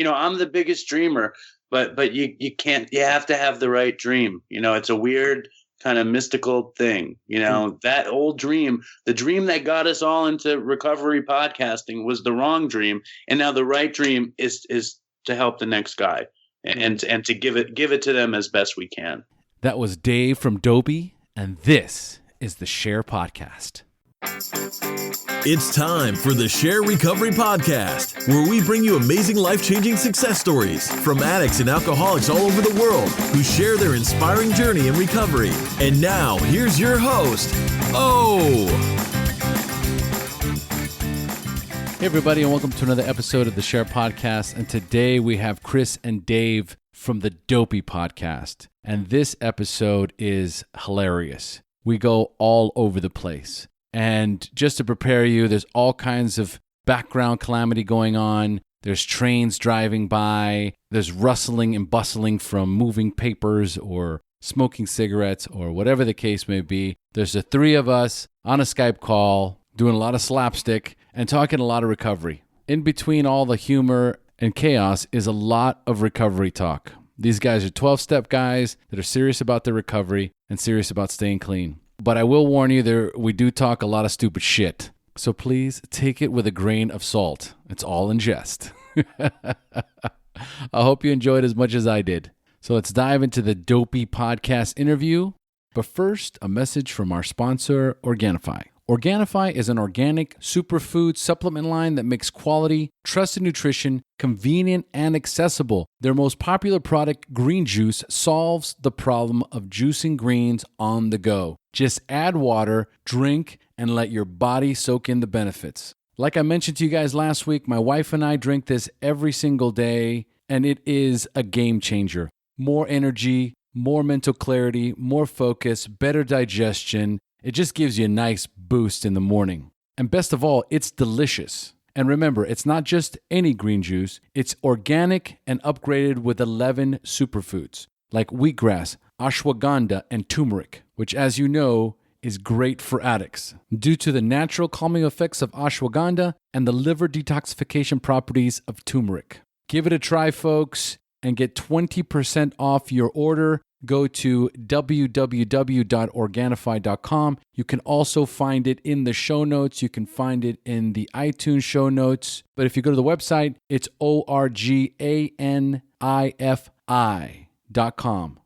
I'm the biggest dreamer, but you can't, you have to have the right dream. It's a weird kind of mystical thing. That old dream, the dream that got us all into recovery podcasting was the wrong dream. And now the right dream is to help the next guy and to give it to them as best we can. That was Dave from Dopey, and this is the SHAIR Podcast. It's time for the SHAIR Recovery Podcast, where we bring you amazing life-changing success stories from addicts and alcoholics all over the world who share their inspiring journey in recovery. And now, here's your host, O. Hey everybody, and welcome to another episode of the SHAIR Podcast. And today we have Chris and Dave from the Dopey Podcast. And this episode is hilarious. We go all over the place. And just to prepare you, there's all kinds of background calamity going on. There's trains driving by. There's rustling and bustling from moving papers or smoking cigarettes or whatever the case may be. There's the three of us on a Skype call doing a lot of slapstick and talking a lot of recovery. In between all the humor and chaos is a lot of recovery talk. These guys are 12-step guys that are serious about their recovery and serious about staying clean. But I will warn you, we do talk a lot of stupid shit. So please take it with a grain of salt. It's all in jest. I hope you enjoyed as much as I did. So let's dive into the Dopey Podcast interview. But first, a message from our sponsor, Organifi. Organifi is an organic superfood supplement line that makes quality, trusted nutrition convenient and accessible. Their most popular product, green juice, solves the problem of juicing greens on the go. Just add water, drink, and let your body soak in the benefits. Like I mentioned to you guys last week, my wife and I drink this every single day, and it is a game changer. More energy, more mental clarity, more focus, better digestion. It just gives you a nice boost in the morning. And best of all, it's delicious. And remember, it's not just any green juice. It's organic and upgraded with 11 superfoods like wheatgrass, ashwagandha, and turmeric, which, as you know, is great for addicts due to the natural calming effects of ashwagandha and the liver detoxification properties of turmeric. Give it a try, folks, and get 20% off your order. Go to www.organifi.com. You can also find it in the show notes. You can find it in the iTunes show notes. But if you go to the website, it's organifi.com.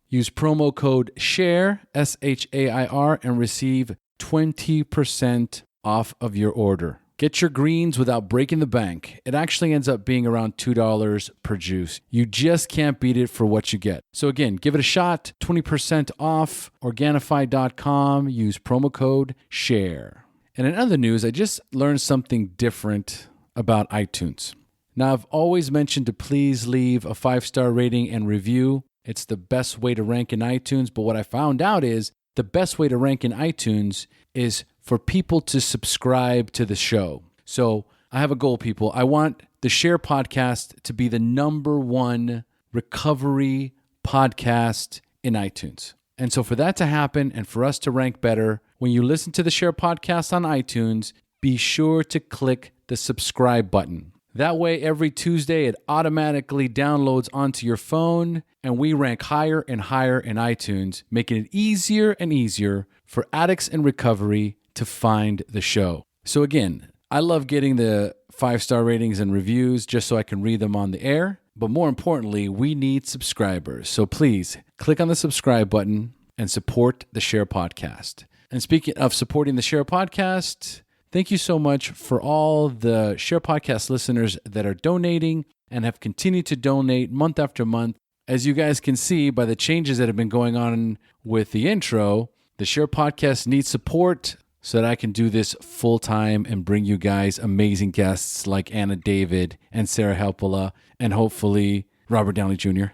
Use promo code SHAIR, SHAIR, and receive 20% off of your order. Get your greens without breaking the bank. It actually ends up being around $2 per juice. You just can't beat it for what you get. So again, give it a shot. 20% off. Organifi.com. Use promo code SHAIR. And in other news, I just learned something different about iTunes. Now, I've always mentioned to please leave a 5-star rating and review. It's the best way to rank in iTunes. But what I found out is the best way to rank in iTunes is for people to subscribe to the show. So I have a goal, people. I want the SHAIR Podcast to be the #1 recovery podcast in iTunes. And so for that to happen and for us to rank better, when you listen to the SHAIR Podcast on iTunes, be sure to click the subscribe button. That way, every Tuesday, it automatically downloads onto your phone, and we rank higher and higher in iTunes, making it easier and easier for addicts in recovery to find the show. So again, I love getting the 5-star ratings and reviews just so I can read them on the air. But more importantly, we need subscribers. So please click on the subscribe button and support the SHAIR Podcast. And speaking of supporting the SHAIR Podcast, thank you so much for all the SHAIR Podcast listeners that are donating and have continued to donate month after month. As you guys can see by the changes that have been going on with the intro, the SHAIR Podcast needs support so that I can do this full time and bring you guys amazing guests like Anna David and Sarah Helpola and hopefully Robert Downey Jr.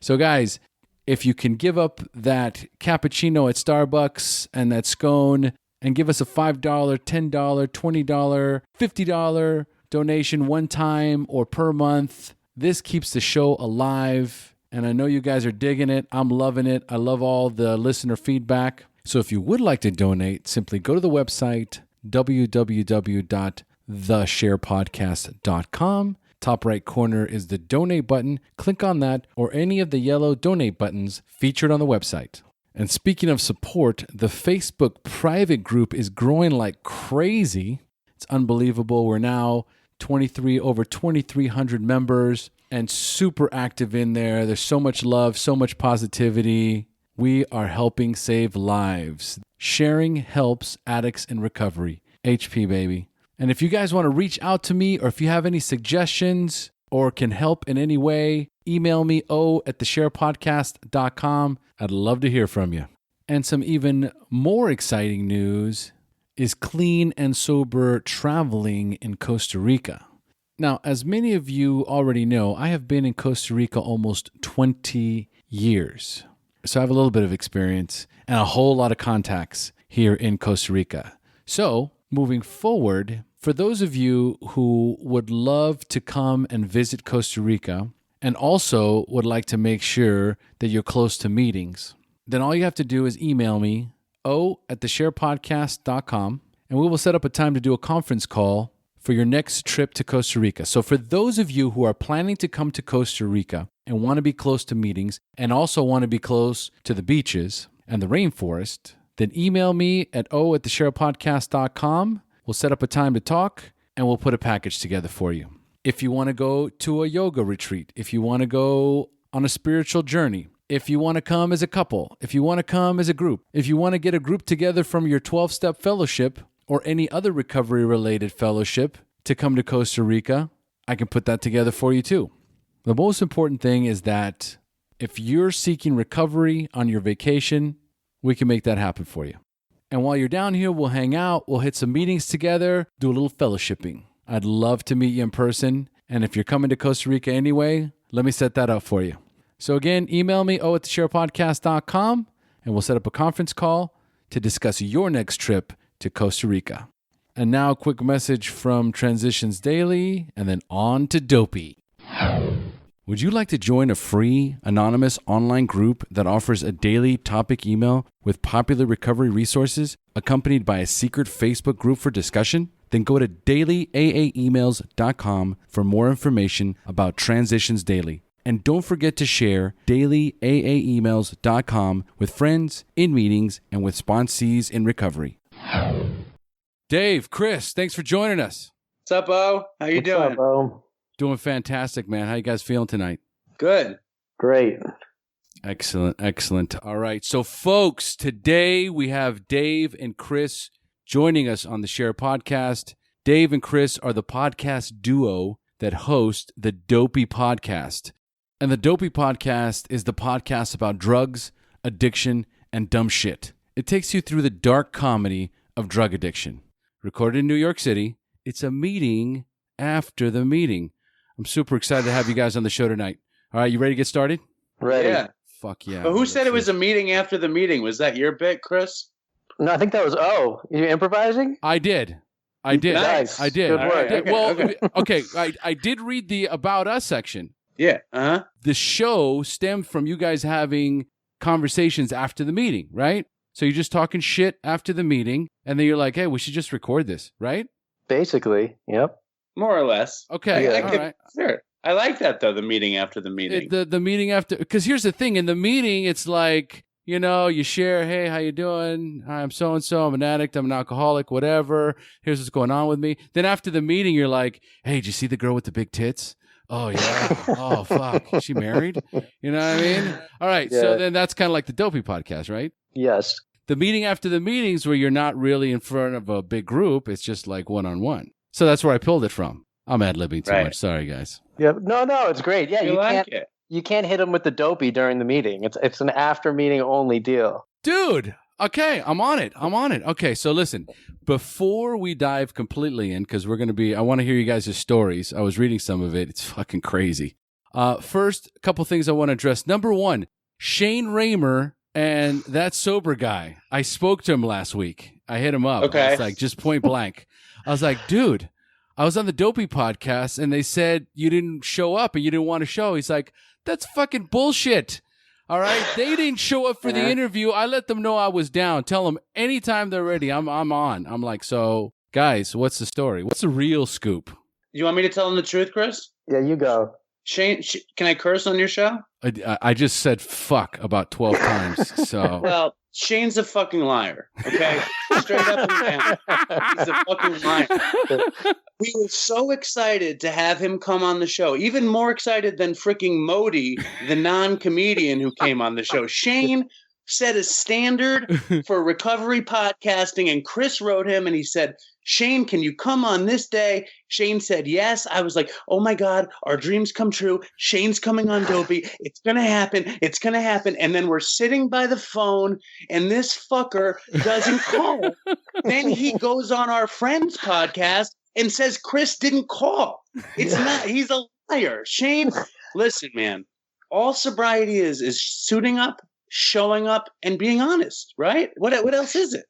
So guys, if you can give up that cappuccino at Starbucks and that scone and give us a $5, $10, $20, $50 donation one time or per month, this keeps the show alive. And I know you guys are digging it. I'm loving it. I love all the listener feedback. So if you would like to donate, simply go to the website, www.theshairpodcast.com. Top right corner is the donate button. Click on that or any of the yellow donate buttons featured on the website. And speaking of support, the Facebook private group is growing like crazy. It's unbelievable. We're now over 2,300 members and super active in there. There's so much love, so much positivity. We are helping save lives. Sharing helps addicts in recovery. HP, baby. And if you guys want to reach out to me or if you have any suggestions or can help in any way, email me at theshairpodcast.com. I'd love to hear from you. And some even more exciting news is clean and sober traveling in Costa Rica. Now, as many of you already know, I have been in Costa Rica almost 20 years. So I have a little bit of experience and a whole lot of contacts here in Costa Rica. So moving forward, for those of you who would love to come and visit Costa Rica and also would like to make sure that you're close to meetings, then all you have to do is email me, at theshairpodcast.com, and we will set up a time to do a conference call for your next trip to Costa Rica. So for those of you who are planning to come to Costa Rica and want to be close to meetings and also want to be close to the beaches and the rainforest, then email me at theshairpodcast.com. We'll set up a time to talk and we'll put a package together for you. If you want to go to a yoga retreat, if you want to go on a spiritual journey, if you want to come as a couple, if you want to come as a group, if you want to get a group together from your 12-step fellowship or any other recovery-related fellowship to come to Costa Rica, I can put that together for you too. The most important thing is that if you're seeking recovery on your vacation, we can make that happen for you. And while you're down here, we'll hang out, we'll hit some meetings together, do a little fellowshipping. I'd love to meet you in person. And if you're coming to Costa Rica anyway, let me set that up for you. So again, email me, at theshairpodcast.com, and we'll set up a conference call to discuss your next trip to Costa Rica. And now a quick message from Transitions Daily, and then on to Dopey. Would you like to join a free, anonymous online group that offers a daily topic email with popular recovery resources accompanied by a secret Facebook group for discussion? Then go to dailyaaemails.com for more information about Transitions Daily. And don't forget to share dailyaaemails.com with friends, in meetings, and with sponsees in recovery. Dave, Chris, thanks for joining us. What's up, Bo? How you doing? What's up, Bo? Doing fantastic, man. How you guys feeling tonight? Good. Great. Excellent, excellent. All right. So, folks, today we have Dave and Chris joining us on the SHAIR Podcast. Dave and Chris are the podcast duo that host the Dopey Podcast. And the Dopey Podcast is the podcast about drugs, addiction, and dumb shit. It takes you through the dark comedy of drug addiction. Recorded in New York City, it's a meeting after the meeting. I'm super excited to have you guys on the show tonight. All right, you ready to get started? Ready. Yeah. Fuck yeah. But who said it was a meeting after the meeting? Was that your bit, Chris? No, I think that was, you improvising? I did. I did. Nice. I did. Good work. I did. Okay, Well, okay. okay. I did read the About Us section. Yeah. Uh-huh. The show stemmed from you guys having conversations after the meeting, right? So you're just talking shit after the meeting, and then you're like, hey, we should just record this, right? Basically, yep. More or less. Okay. Yeah. All right. Sure. I like that, though, the meeting after the meeting. The meeting after, because here's the thing. In the meeting, it's like, you know, you share, hey, how you doing? Hi, I'm so-and-so. I'm an addict. I'm an alcoholic, whatever. Here's what's going on with me. Then after the meeting, you're like, hey, did you see the girl with the big tits? Oh, yeah. Oh, fuck. Is she married? You know what I mean? All right. So Yeah. then that's kind of like the Dopey Podcast, right? Yes. The meeting after the meetings where you're not really in front of a big group. It's just like one-on-one. So that's where I pulled it from. I'm ad-libbing too Right. much. Sorry, guys. Yep. No, it's great. Yeah, you like it. you can't hit them with the dopey during the meeting. It's an after meeting only deal. Dude, okay, I'm on it. Okay, so listen, before we dive completely in, because I want to hear you guys' stories. I was reading some of it. It's fucking crazy. First, a couple things I want to address. Number one, Shane Raymer and that sober guy. I spoke to him last week. I hit him up. Okay. It's like just point blank. I was like, dude, I was on the Dopey Podcast and they said you didn't show up and you didn't want to show. He's like, that's fucking bullshit. All right. They didn't show up for the interview. I let them know I was down. Tell them anytime they're ready, I'm on. I'm like, so guys, what's the story? What's the real scoop? You want me to tell him the truth, Chris? Yeah, you go. Shane, can I curse on your show? I just said fuck about 12 times. So Well, Shane's a fucking liar. Okay, straight up and down, he's a fucking liar. We were so excited to have him come on the show, even more excited than freaking Modi, the non-comedian who came on the show. Shane set a standard for recovery podcasting, and Chris wrote him and he said, Shane, can you come on this day? Shane said yes. I was like, oh my God, our dreams come true. Shane's coming on Dopey. It's going to happen. It's going to happen. And then we're sitting by the phone and this fucker doesn't call. Then he goes on our friend's podcast and says Chris didn't call. It's not, he's a liar. Shane, listen, man, all sobriety is suiting up, showing up, and being honest, right? What else is it?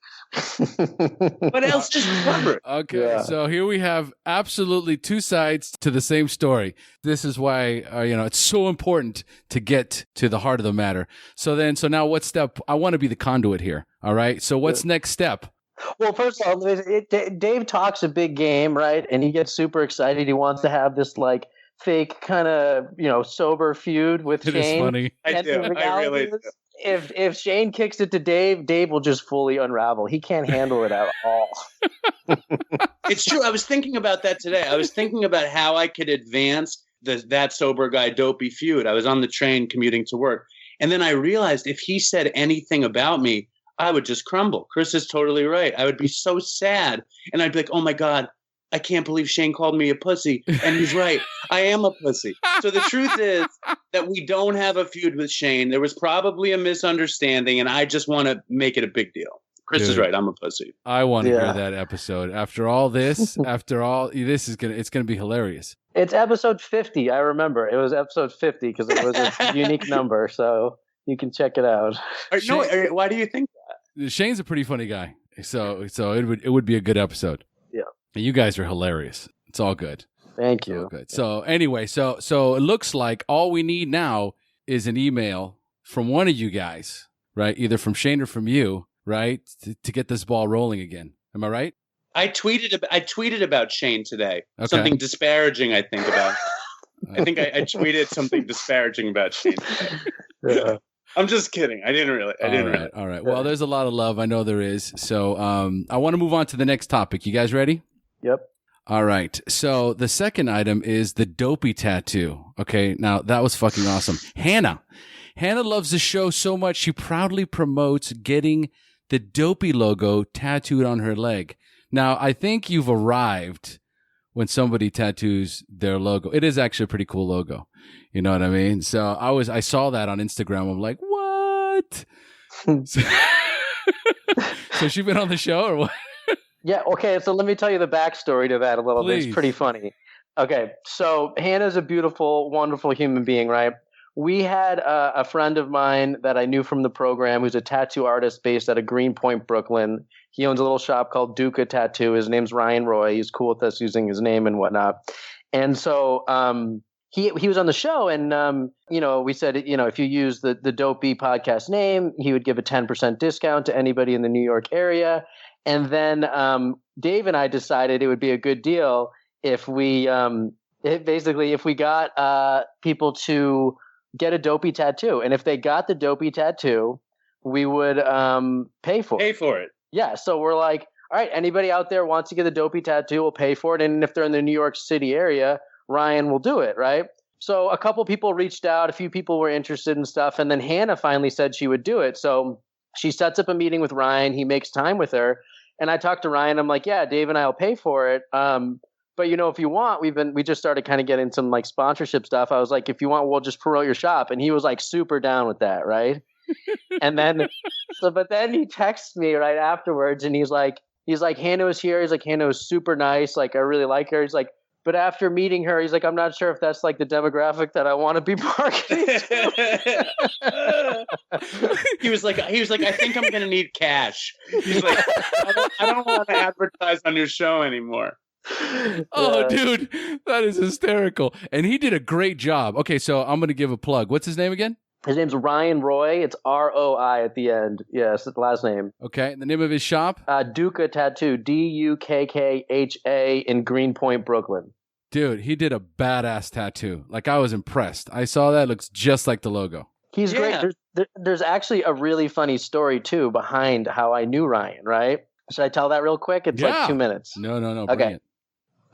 What else is covered? Okay, Yeah. so here we have absolutely two sides to the same story. This is why it's so important to get to the heart of the matter. So now what step? I want to be the conduit here. All right. So what's next step? Well, first of all, Dave talks a big game, right? And he gets super excited. He wants to have this like fake kind of sober feud with It Shane. is funny. I do. I really do. If Shane kicks it to Dave will just fully unravel. He can't handle it at all. It's true. I was thinking about that today. I was thinking about how I could advance that sober guy Dopey feud. I was on the train commuting to work. And then I realized if he said anything about me, I would just crumble. Chris is totally right. I would be so sad. And I'd be like, oh my God, I can't believe Shane called me a pussy. And he's right. I am a pussy. So the truth is that we don't have a feud with Shane. There was probably a misunderstanding, and I just want to make it a big deal. Chris is right. I'm a pussy. I want to hear that episode. After all this, it's gonna be hilarious. It's episode 50. I remember it was episode 50 because it was a unique number. So you can check it out. Why do you think that? Shane's a pretty funny guy, so it would be a good episode. Yeah. And you guys are hilarious. It's all good. Thank It's you. all good. So anyway, so it looks like all we need now is an email from one of you guys, right? Either from Shane or from you, right? To get this ball rolling again. Am I right? I tweeted about Shane today. Okay. Something disparaging, I think, about. I think I tweeted something disparaging about Shane today. Yeah. I'm just kidding. I didn't really. All right. Well, there's a lot of love. I know there is. So I want to move on to the next topic. You guys ready? Yep. All right. So the second item is the Dopey tattoo. Okay. Now that was fucking awesome. Hannah loves the show so much she proudly promotes getting the Dopey logo tattooed on her leg. Now I think you've arrived when somebody tattoos their logo. It is actually a pretty cool logo. You know what I mean? So I saw that on Instagram. I'm like, what? So she been on the show or what? Yeah, okay, so let me tell you the backstory to that a little bit. Please. It's pretty funny. Okay, so Hannah's a beautiful, wonderful human being, right? We had a friend of mine that I knew from the program who's a tattoo artist based out of Greenpoint, Brooklyn. He owns a little shop called Duca Tattoo. His name's Ryan Roy. He's cool with us using his name and whatnot. And so he was on the show and, we said, if you use the Dopey podcast name, he would give a 10% discount to anybody in the New York area. And then Dave and I decided it would be a good deal if we got people to get a Dopey tattoo. And if they got the Dopey tattoo, we would pay for it. Yeah. So we're like, all right, anybody out there wants to get a Dopey tattoo, we'll pay for it. And if they're in the New York City area, Ryan will do it, right? So a couple people reached out, a few people were interested in stuff. And then Hannah finally said she would do it. So she sets up a meeting with Ryan. He makes time with her. And I talked to Ryan. I'm like, yeah, Dave and I will pay for it. But if you want, we just started kind of getting some like sponsorship stuff. I was like, if you want, we'll just promote your shop. And he was like super down with that. Right. And then, but then he texts me right afterwards and he's like, Hannah was here. He's like, Hannah was super nice. Like, I really like her. He's like, but after meeting her, he's like, I'm not sure if that's like the demographic that I want to be marketing to. He was like, I think I'm going to need cash. He's like, I don't want to advertise on your show anymore. Oh, dude, that is hysterical. And he did a great job. Okay, so I'm going to give a plug. What's his name again? His name's Ryan Roy. It's ROI at the end. Yes, it's the last name. Okay, and the name of his shop? Duca Tattoo, Dukkha in Greenpoint, Brooklyn. Dude, he did a badass tattoo. Like, I was impressed. I saw that. It looks just like the logo. He's great. There's actually a really funny story, too, behind how I knew Ryan, right? Should I tell that real quick? It's like 2 minutes. No. Okay.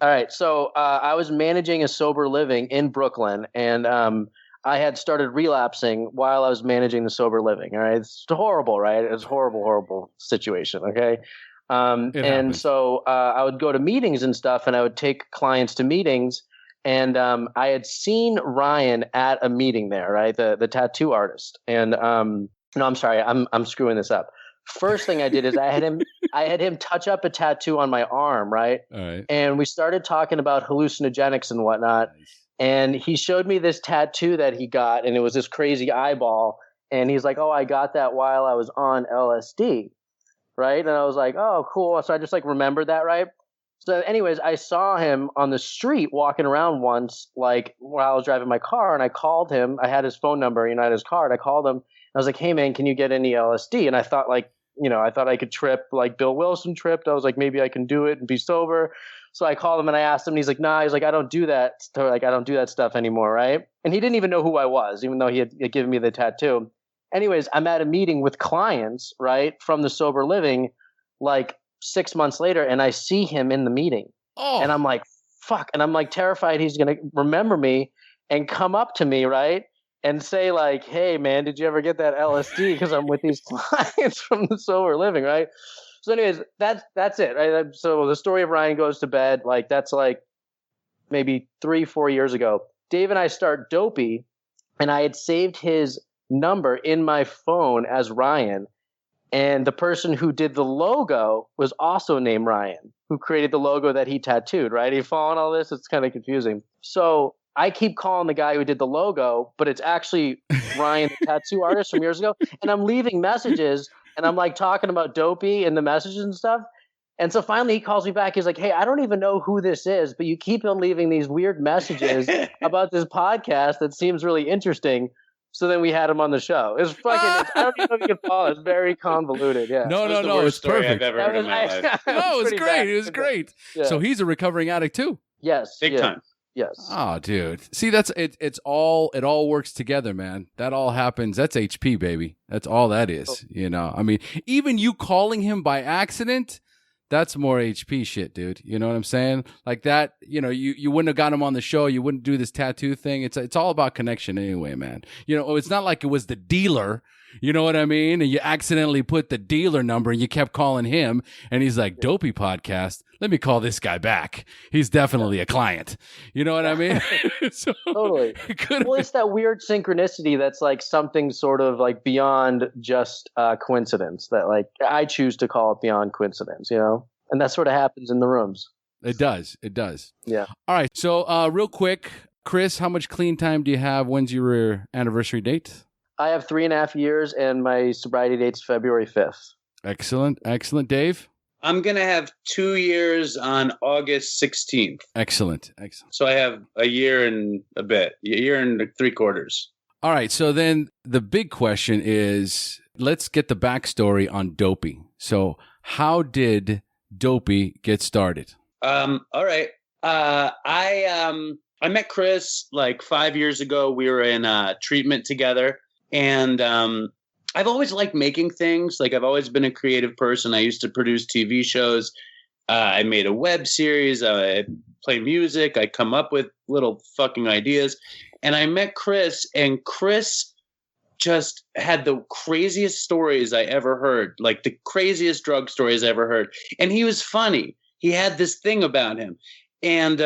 All right. So I was managing a sober living in Brooklyn, and I had started relapsing while I was managing the sober living. All right. It's horrible, right? It's a horrible situation. Okay. So I would go to meetings and stuff, and I would take clients to meetings. And I had seen Ryan at a meeting there, right? The tattoo artist. And no, I'm sorry, I'm screwing this up. First thing I did is I had him touch up a tattoo on my arm, right? All right. And we started talking about hallucinogenics and whatnot. Nice. And he showed me this tattoo that he got, and it was this crazy eyeball. And he's like, "Oh, I got that while I was on LSD." Right? And I was like, "Oh, cool." So I just like remembered that, right? So anyways, I saw him on the street walking around once, like while I was driving my car, and I called him. I had his phone number, I had his card. I called him. I was like, "Hey man, can you get any LSD?" And I thought I thought I could trip like Bill Wilson tripped. I was like, maybe I can do it and be sober. So I called him and I asked him, and he's like, "Nah," he's like, "I don't do that. I don't do that stuff anymore." Right. And he didn't even know who I was, even though he had given me the tattoo. Anyways, I'm at a meeting with clients, right, from the sober living, like 6 months later, and I see him in the meeting. Oh. And I'm like, fuck. And I'm like terrified he's going to remember me and come up to me, right, and say like, "Hey, man, did you ever get that LSD?" Because I'm with these clients from the sober living, right? So anyways, that's it, right? So the story of Ryan Goes to Bed, like that's like maybe 3-4 years ago. Dave and I start Dopey, and I had saved his number in my phone as Ryan. And the person who did the logo was also named Ryan, who created the logo that he tattooed, right? Are you following all this? It's kind of confusing. So I keep calling the guy who did the logo, but it's actually Ryan, the tattoo artist from years ago. And I'm leaving messages, and I'm like talking about Dopey and the messages and stuff. And so finally he calls me back. He's like, "Hey, I don't even know who this is, but you keep on leaving these weird messages about this podcast that seems really interesting." So then we had him on the show. It's fucking. I don't even know if you can follow. It's very convoluted. Yeah. No. It's perfect. I've ever heard in my life. No, it was great. Bad. It was great. Yeah. So he's a recovering addict too. Yes. Big time. Yes. Oh, dude. See, that's it. It all works together, man. That all happens. That's HP, baby. That's all that is. I mean, even you calling him by accident, that's more HP shit, dude. You know what I'm saying? Like that, you wouldn't have got him on the show. You wouldn't do this tattoo thing. It's all about connection anyway, man. It's not like it was the dealer. You know what I mean? And you accidentally put the dealer number and you kept calling him, and he's like, "Dopey Podcast. Let me call this guy back. He's definitely a client." You know what I mean? So, totally. It's that weird synchronicity that's like something sort of like beyond just coincidence, that like I choose to call it beyond coincidence, and that sort of happens in the rooms. It does. Yeah. All right. So real quick, Chris, how much clean time do you have? When's your anniversary date? I have 3.5 years, and my sobriety date's February 5th. Excellent. Dave? I'm going to have 2 years on August 16th. Excellent. So I have a year and a bit, a year and 3/4. All right. So then the big question is, let's get the backstory on Dopey. So how did Dopey get started? All right. I met Chris like 5 years ago. We were in treatment together. And I've always liked making things. Like I've always been a creative person. I used to produce TV shows. I made a web series. I play music. I come up with little fucking ideas. And I met Chris, and Chris just had the craziest stories I ever heard, like the craziest drug stories I ever heard. And he was funny. He had this thing about him. And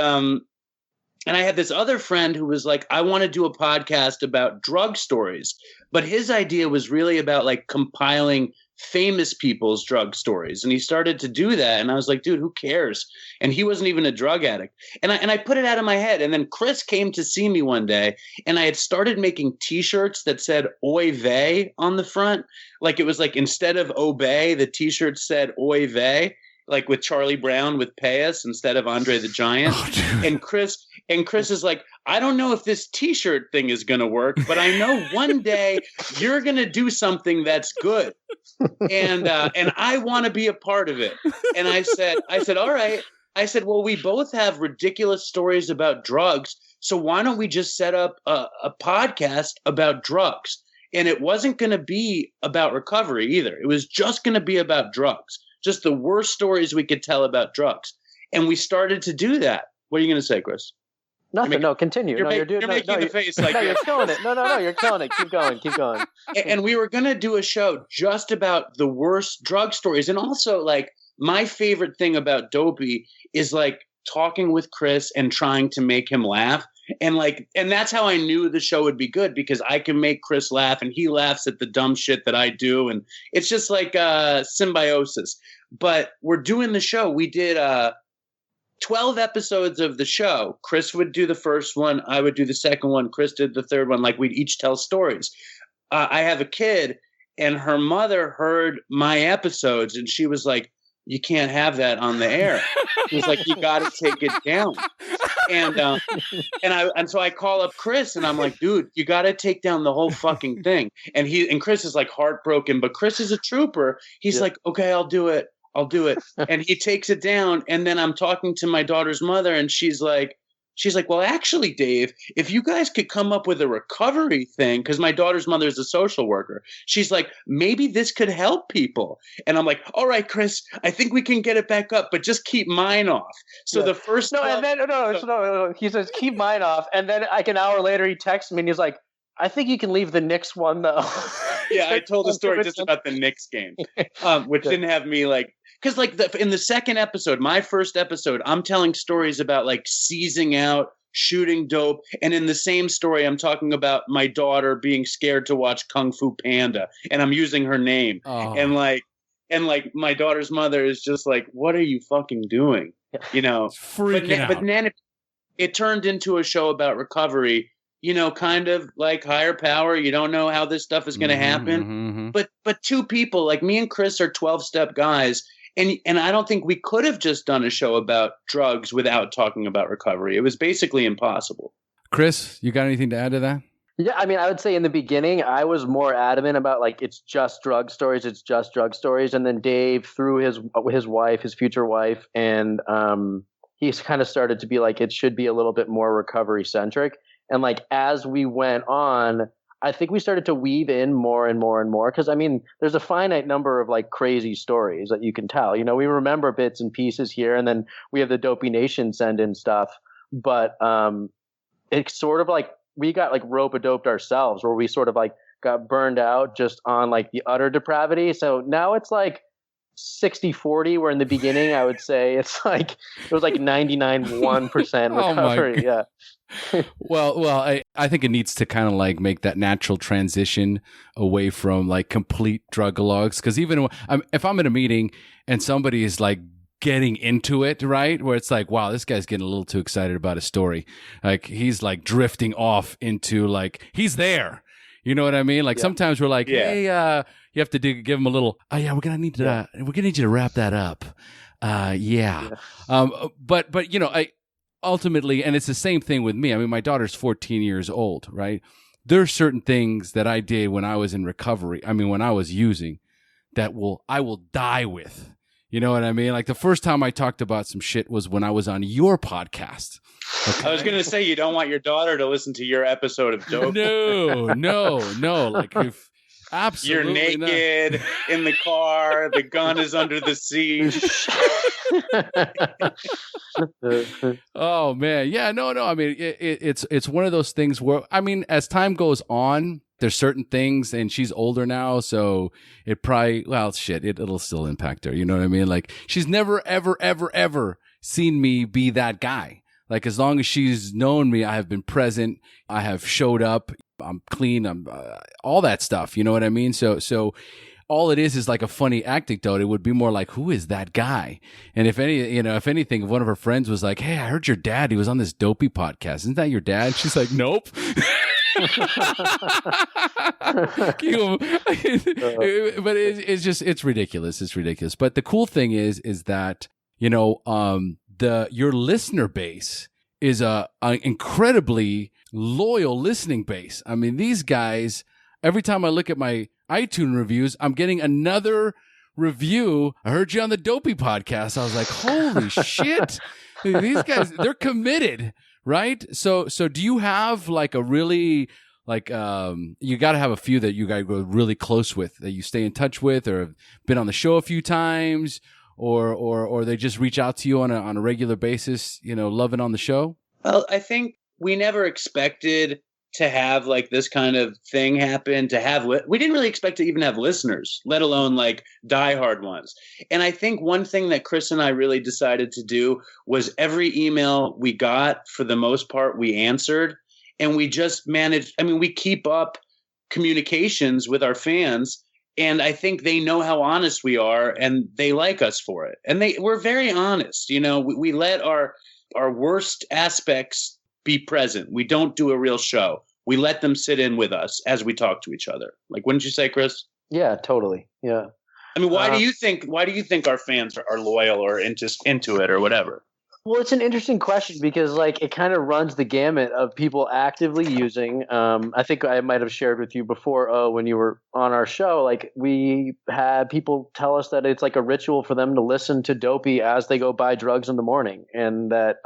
I had this other friend who was like, "I want to do a podcast about drug stories." But his idea was really about like compiling famous people's drug stories. And he started to do that. And I was like, dude, who cares? And he wasn't even a drug addict. And I put it out of my head. And then Chris came to see me one day, and I had started making T-shirts that said "Oy vey" on the front. Like it was like, instead of "Obey," the T-shirt said "Oy vey," like with Charlie Brown with Payas instead of Andre the Giant. Oh, and Chris is like, "I don't know if this T-shirt thing is going to work, but I know one day you're going to do something that's good. And I want to be a part of it." And I said, all right. I said, well, we both have ridiculous stories about drugs. So why don't we just set up a podcast about drugs? And it wasn't going to be about recovery either. It was just going to be about drugs, just the worst stories we could tell about drugs. And we started to do that. What are you going to say, Chris? Nothing. No, continue. You're making the face like you're killing it. No, you're killing it. Keep going. And we were going to do a show just about the worst drug stories. And also, like, my favorite thing about Dopey is like talking with Chris and trying to make him laugh. And that's how I knew the show would be good, because I can make Chris laugh and he laughs at the dumb shit that I do. And it's just like symbiosis. But we're doing the show. We did 12 episodes of the show. Chris would do the first one. I would do the second one. Chris did the third one. Like, we'd each tell stories. I have a kid, and her mother heard my episodes, and she was like, you can't have that on the air. She was like, you got to take it down. And so I call up Chris, and I'm like, dude, you got to take down the whole fucking thing. And Chris is like heartbroken, but Chris is a trooper. He's like, okay, I'll do it. And he takes it down. And then I'm talking to my daughter's mother, and she's like, well, actually, Dave, if you guys could come up with a recovery thing, because my daughter's mother is a social worker, she's like, maybe this could help people. And I'm like, all right, Chris, I think we can get it back up, but just keep mine off. So the first no, he says keep mine off, and then like an hour later he texts me and he's like, I think you can leave the Knicks one though. Yeah, I told a story just about the Knicks game, which didn't have me like. Because in the second episode, my first episode, I'm telling stories about like seizing out, shooting dope. And in the same story, I'm talking about my daughter being scared to watch Kung Fu Panda. And I'm using her name. Oh. And my daughter's mother is just like, what are you fucking doing? You know, freaking out. But then it turned into a show about recovery. You know, kind of like higher power. You don't know how this stuff is going to happen. But two people like me and Chris are 12-step guys. And I don't think we could have just done a show about drugs without talking about recovery. It was basically impossible. Chris, you got anything to add to that? Yeah, I mean, I would say in the beginning, I was more adamant about like, it's just drug stories. And then Dave, through his wife, his future wife, and he's kind of started to be like, it should be a little bit more recovery centric. And like, as we went on, I think we started to weave in more and more and more, because I mean, there's a finite number of like crazy stories that you can tell. You know, we remember bits and pieces here, and then we have the Dopey Nation send in stuff. But it's sort of like we got like rope-a-doped ourselves, where we sort of like got burned out just on like the utter depravity. So now it's like 60-40, where in the beginning I would say it was like 99.1% recovery. Yeah. Well, I think it needs to kind of like make that natural transition away from like complete drug-a-logs. Because even if I'm in a meeting and somebody is like getting into it, right, where it's like, wow, this guy's getting a little too excited about a story, like he's like drifting off into like he's there. You know what I mean? Like sometimes we're like, hey, you have to give him a little. Oh yeah, we're gonna need you to wrap that up. But you know, ultimately, and it's the same thing with me. I mean, my daughter's 14 years old, right? There are certain things that I did when I was in recovery. I mean, when I was using, that I will die with. You know what I mean? Like the first time I talked about some shit was when I was on your podcast. Okay. I was going to say, you don't want your daughter to listen to your episode of Dope. No. Like if absolutely you're naked in the car, the gun is under the seat. Oh man, yeah, no. I mean, it's one of those things where, I mean, as time goes on, there's certain things, and she's older now, so it probably, it'll still impact her. You know what I mean? Like she's never, ever seen me be that guy. Like as long as she's known me, I have been present. I have showed up. I'm clean. I'm all that stuff. You know what I mean? So all it is like a funny anecdote. It would be more like, who is that guy? And if anything, if one of her friends was like, hey, I heard your dad, he was on this Dopey podcast. Isn't that your dad? She's like, nope. But it's ridiculous. It's ridiculous. But the cool thing is that, you know, your listener base is a incredibly loyal listening base. I mean, these guys, every time I look at my iTunes reviews, I'm getting another review, I heard you on the Dopey podcast. I was like, holy shit. These guys, they're committed, right? So do you have like a really, like, you got to have a few that you guys go really close with, that you stay in touch with, or have been on the show a few times, or they just reach out to you on a regular basis, loving on the show? Well, I think we never expected to have like this kind of thing happen, we didn't really expect to even have listeners, let alone like diehard ones. And I think one thing that Chris and I really decided to do was every email we got, for the most part, we answered, and we just managed. I mean, we keep up communications with our fans, and I think they know how honest we are, and they like us for it. And we're very honest. We let our worst aspects be present. We don't do a real show. We let them sit in with us as we talk to each other. Like, wouldn't you say, Chris? Yeah, totally. Yeah. I mean, why do you think our fans are loyal or into it or whatever? Well, it's an interesting question because like it kind of runs the gamut of people actively using. I think I might have shared with you before, when you were on our show, like we had people tell us that it's like a ritual for them to listen to Dopey as they go buy drugs in the morning, and that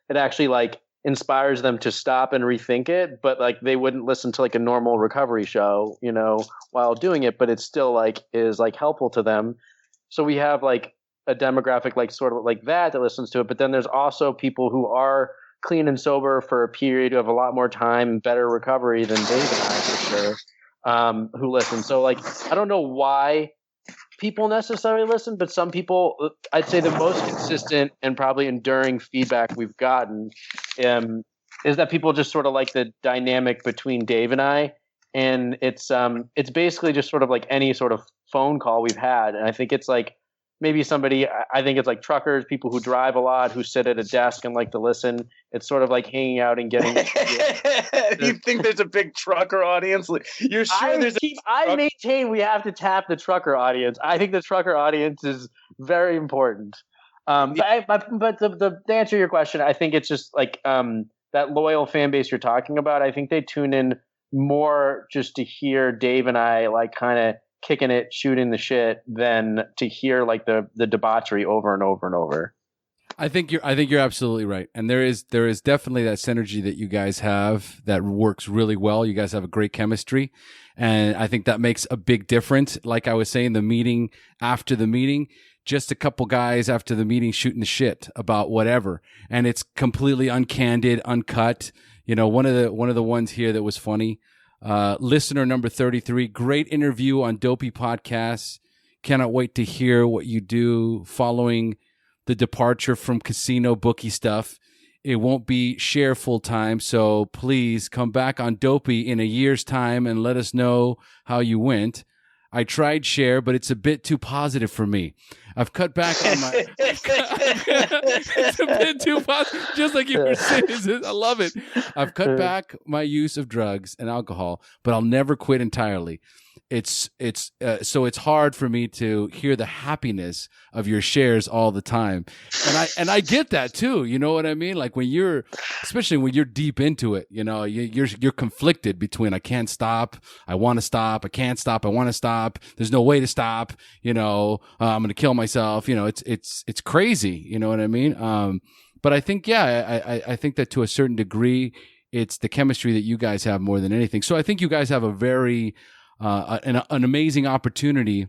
it actually like inspires them to stop and rethink it, but like they wouldn't listen to like a normal recovery show, while doing it, but it still like is like helpful to them. So we have like a demographic like sort of like that listens to it, but then there's also people who are clean and sober for a period, who have a lot more time and better recovery than Dave and I for sure, who listen. So like I don't know why people necessarily listen, but some people, I'd say the most consistent and probably enduring feedback we've gotten is that people just sort of like the dynamic between Dave and I, and it's basically just sort of like any sort of phone call we've had. And I think it's like maybe I think it's like truckers, people who drive a lot, who sit at a desk and like to listen. It's sort of like hanging out and getting. Do you think there's a big trucker audience? You're sure I maintain we have to tap the trucker audience. I think the trucker audience is very important. But to answer your question, I think it's just like that loyal fan base you're talking about. I think they tune in more just to hear Dave and I like kind of kicking it, shooting the shit, than to hear like the debauchery over and over and over. I think you're absolutely right. And there is definitely that synergy that you guys have that works really well. You guys have a great chemistry, and I think that makes a big difference. Like I was saying, after the meeting, just a couple guys after the meeting shooting the shit about whatever, and it's completely uncandid, uncut. One of the ones here that was funny. Listener number 33, great interview on Dopey Podcast. Cannot wait to hear what you do following the departure from casino bookie stuff. It won't be SHAIR full time, so please come back on Dopey in a year's time and let us know how you went. I tried SHAIR, but it's a bit too positive for me. I've cut back on my. It's a bit too positive, just like you were saying. I love it. I've cut back my use of drugs and alcohol, but I'll never quit entirely. So it's hard for me to hear the happiness of your shares all the time, and I get that too. You know what I mean? Like especially when you're deep into it, you're conflicted between I can't stop, I want to stop, I can't stop, I want to stop. There's no way to stop. I'm going to kill myself. It's crazy. You know what I mean? But I think I think that to a certain degree, it's the chemistry that you guys have more than anything. So I think you guys have a very an amazing opportunity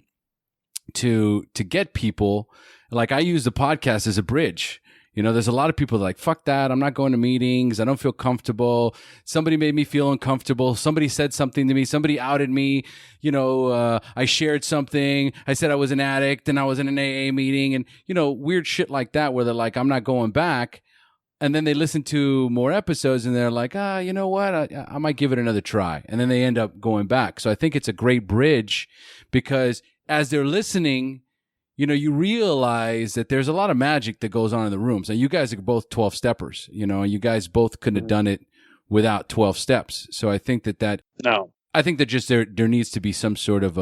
to get people. Like I use the podcast as a bridge. There's a lot of people that are like, fuck that. I'm not going to meetings. I don't feel comfortable. Somebody made me feel uncomfortable. Somebody said something to me. Somebody outed me. I shared something. I said I was an addict and I was in an AA meeting and, weird shit like that where they're like, I'm not going back. And then they listen to more episodes and they're like, you know what? I might give it another try. And then they end up going back. So I think it's a great bridge because as they're listening, you realize that there's a lot of magic that goes on in the rooms. And you guys are both 12 steppers, and you guys both couldn't have done it without 12 steps. So I think I think that just there needs to be some sort of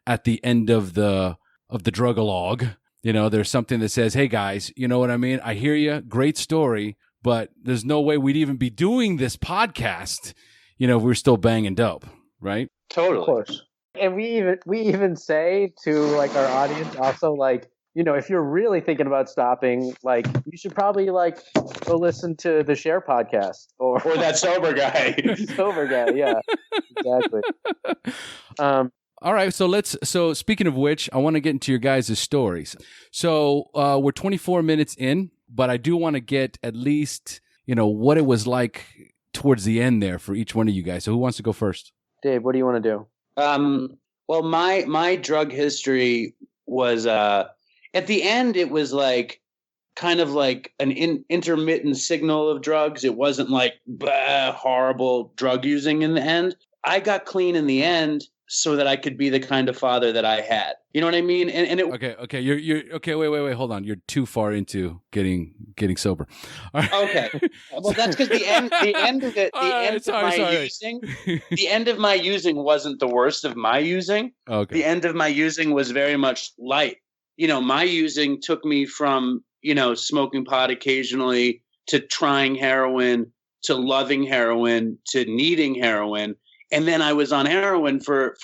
at the end of the drug-a-log, there's something that says, hey guys, you know what I mean? I hear you. Great story, but there's no way we'd even be doing this podcast, if we're still banging dope, right? Totally. Of course. And we even say to like our audience also, like, you know, if you're really thinking about stopping, like, you should probably like go listen to the SHAIR podcast or that sober guy. Sober guy, yeah, exactly. All right, so speaking of which, I want to get into your guys' stories. So we're 24 minutes in, but I do want to get at least, you know, what it was like towards the end there for each one of you guys. So who wants to go first? Dave, what do you want to do? Well, my drug history was at the end, it was like kind of like an intermittent signal of drugs. It wasn't like horrible drug using in the end. I got clean in the end so that I could be the kind of father that I had. You know what I mean? And it okay. You're okay. Wait. Hold on. You're too far into getting sober. All right. Okay. Well, that's because the end of it. The end of my using wasn't the worst of my using. Okay. The end of my using was very much light. You know, my using took me from, you know, smoking pot occasionally to trying heroin to loving heroin to needing heroin. And then I was on heroin for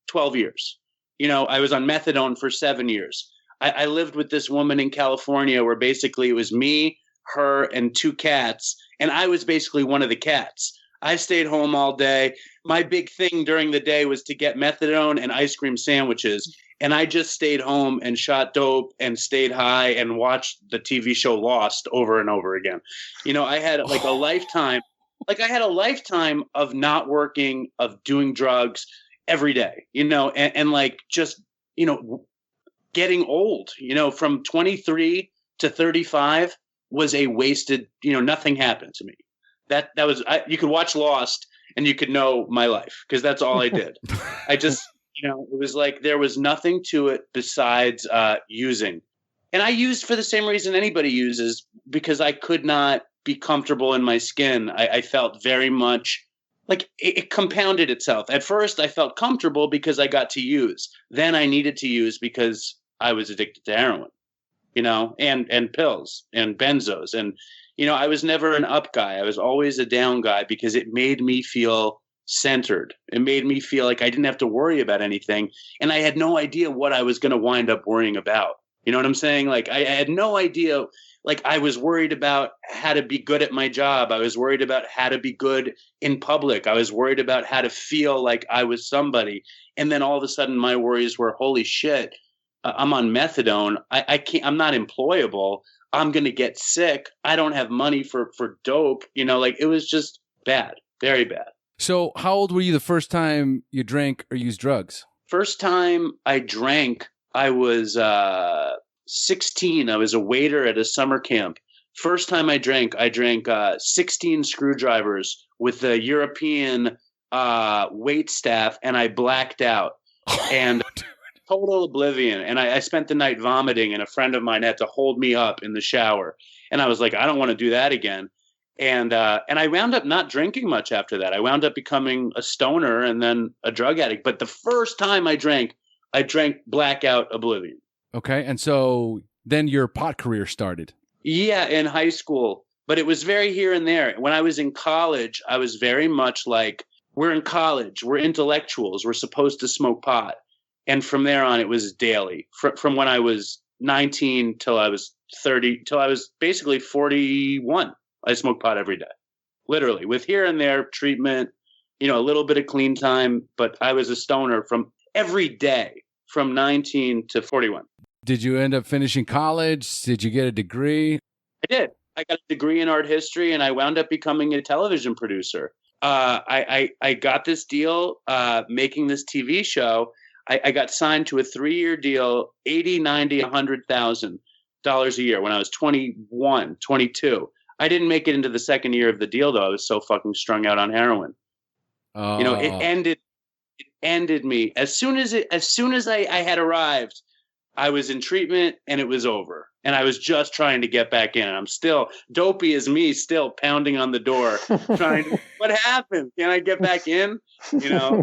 12 years. You know, I was on methadone for 7 years. I lived with this woman in California where basically it was me, her, and 2 cats. And I was basically one of the cats. I stayed home all day. My big thing during the day was to get methadone and ice cream sandwiches. And I just stayed home and shot dope and stayed high and watched the TV show Lost over and over again. You know, I had like a lifetime. Like I had a lifetime of not working, of doing drugs every day, you know, and like just, you know, getting old, you know, from 23 to 35 was a wasted, you know, nothing happened to me. That was, you could watch Lost and you could know my life because that's all I did. I just, you know, it was like there was nothing to it besides using. And I used for the same reason anybody uses, because I could not be comfortable in my skin. I felt very much like it compounded itself. At first, I felt comfortable because I got to use. Then I needed to use because I was addicted to heroin, you know, and pills and benzos. And, you know, I was never an up guy. I was always a down guy because it made me feel centered. It made me feel like I didn't have to worry about anything. And I had no idea what I was going to wind up worrying about. You know what I'm saying? Like I had no idea. Like I was worried about how to be good at my job. I was worried about how to be good in public. I was worried about how to feel like I was somebody. And then all of a sudden my worries were, holy shit, I'm on methadone. I can't, I'm not employable. I'm going to get sick. I don't have money for dope. You know, like it was just bad, very bad. So how old were you the first time you drank or used drugs? First time I drank, I was 16. I was a waiter at a summer camp. First time I drank 16 screwdrivers with the European wait staff, and I blacked out. And total oblivion. And I spent the night vomiting, and a friend of mine had to hold me up in the shower. And I was like, I don't want to do that again. And I wound up not drinking much after that. I wound up becoming a stoner and then a drug addict. But the first time I drank blackout oblivion. Okay. And so then your pot career started. Yeah, in high school. But it was very here and there. When I was in college, I was very much like, we're in college, we're intellectuals, we're supposed to smoke pot. And from there on, it was daily. From when I was 19 till I was 30, till I was basically 41, I smoked pot every day. Literally, with here and there treatment, you know, a little bit of clean time. But I was a stoner from every day from 19 to 41. Did you end up finishing college? Did you get a degree? I did. I got a degree in art history, and I wound up becoming a television producer. I got this deal making this TV show. I got signed to a 3-year deal, $80,000, $90,000, $100,000 a year when I was 21, 22. I didn't make it into the second year of the deal, though. I was so fucking strung out on heroin. You know, it ended me. As soon as I had arrived, I was in treatment and it was over. And I was just trying to get back in. And I'm still, dopey as me, still pounding on the door, trying to, what happened? Can I get back in? You know?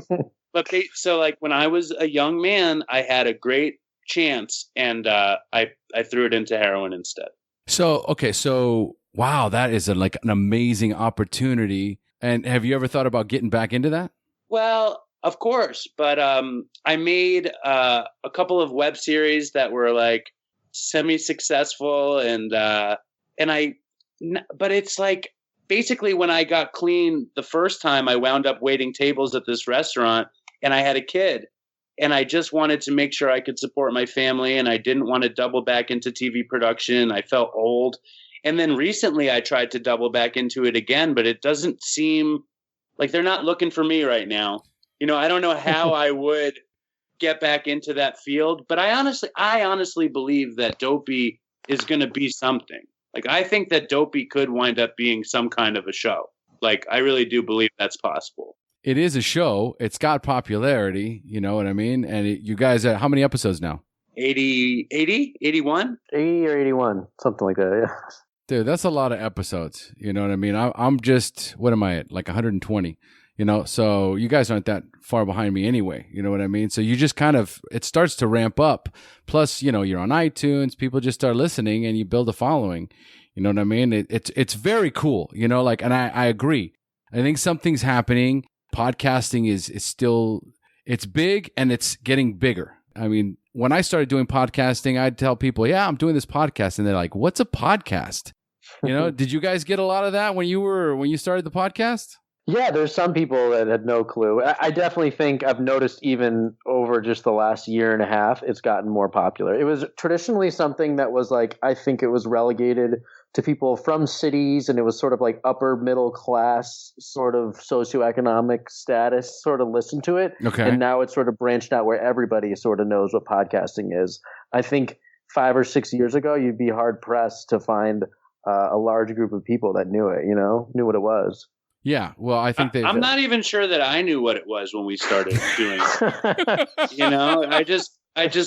But so like when I was a young man, I had a great chance, and I threw it into heroin instead. So, okay. So, wow, that is like an amazing opportunity. And have you ever thought about getting back into that? Well, Of course, but I made a couple of web series that were like semi-successful, but it's like basically when I got clean the first time, I wound up waiting tables at this restaurant, and I had a kid, and I just wanted to make sure I could support my family, and I didn't want to double back into TV production. I felt old, and then recently I tried to double back into it again, but it doesn't seem like they're not looking for me right now. You know, I don't know how I would get back into that field, but I honestly believe that Dopey is going to be something. Like, I think that Dopey could wind up being some kind of a show. Like, I really do believe that's possible. It is a show. It's got popularity, you know what I mean? And you guys are, how many episodes now? 80, 81? 80 or 81, something like that, yeah. Dude, that's a lot of episodes, you know what I mean? I'm just, what am I at? Like 120. You know, so you guys aren't that far behind me anyway. You know what I mean? So you just kind of, it starts to ramp up. Plus, you know, you're on iTunes, people just start listening and you build a following. You know what I mean? It's very cool, you know, like, and I agree. I think something's happening. Podcasting is still, it's big and it's getting bigger. I mean, when I started doing podcasting, I'd tell people, yeah, I'm doing this podcast. And they're like, what's a podcast? You know, did you guys get a lot of that when you started the podcast? Yeah, there's some people that had no clue. I definitely think I've noticed even over just the last year and a half, it's gotten more popular. It was traditionally something that was like, I think it was relegated to people from cities, and it was sort of like upper middle class sort of socioeconomic status sort of listen to it. Okay. And now it's sort of branched out where everybody sort of knows what podcasting is. I think 5 or 6 years ago, you'd be hard pressed to find a large group of people that knew it, knew what it was. Yeah, well, I think I'm not even sure that I knew what it was when we started doing it. You know, I just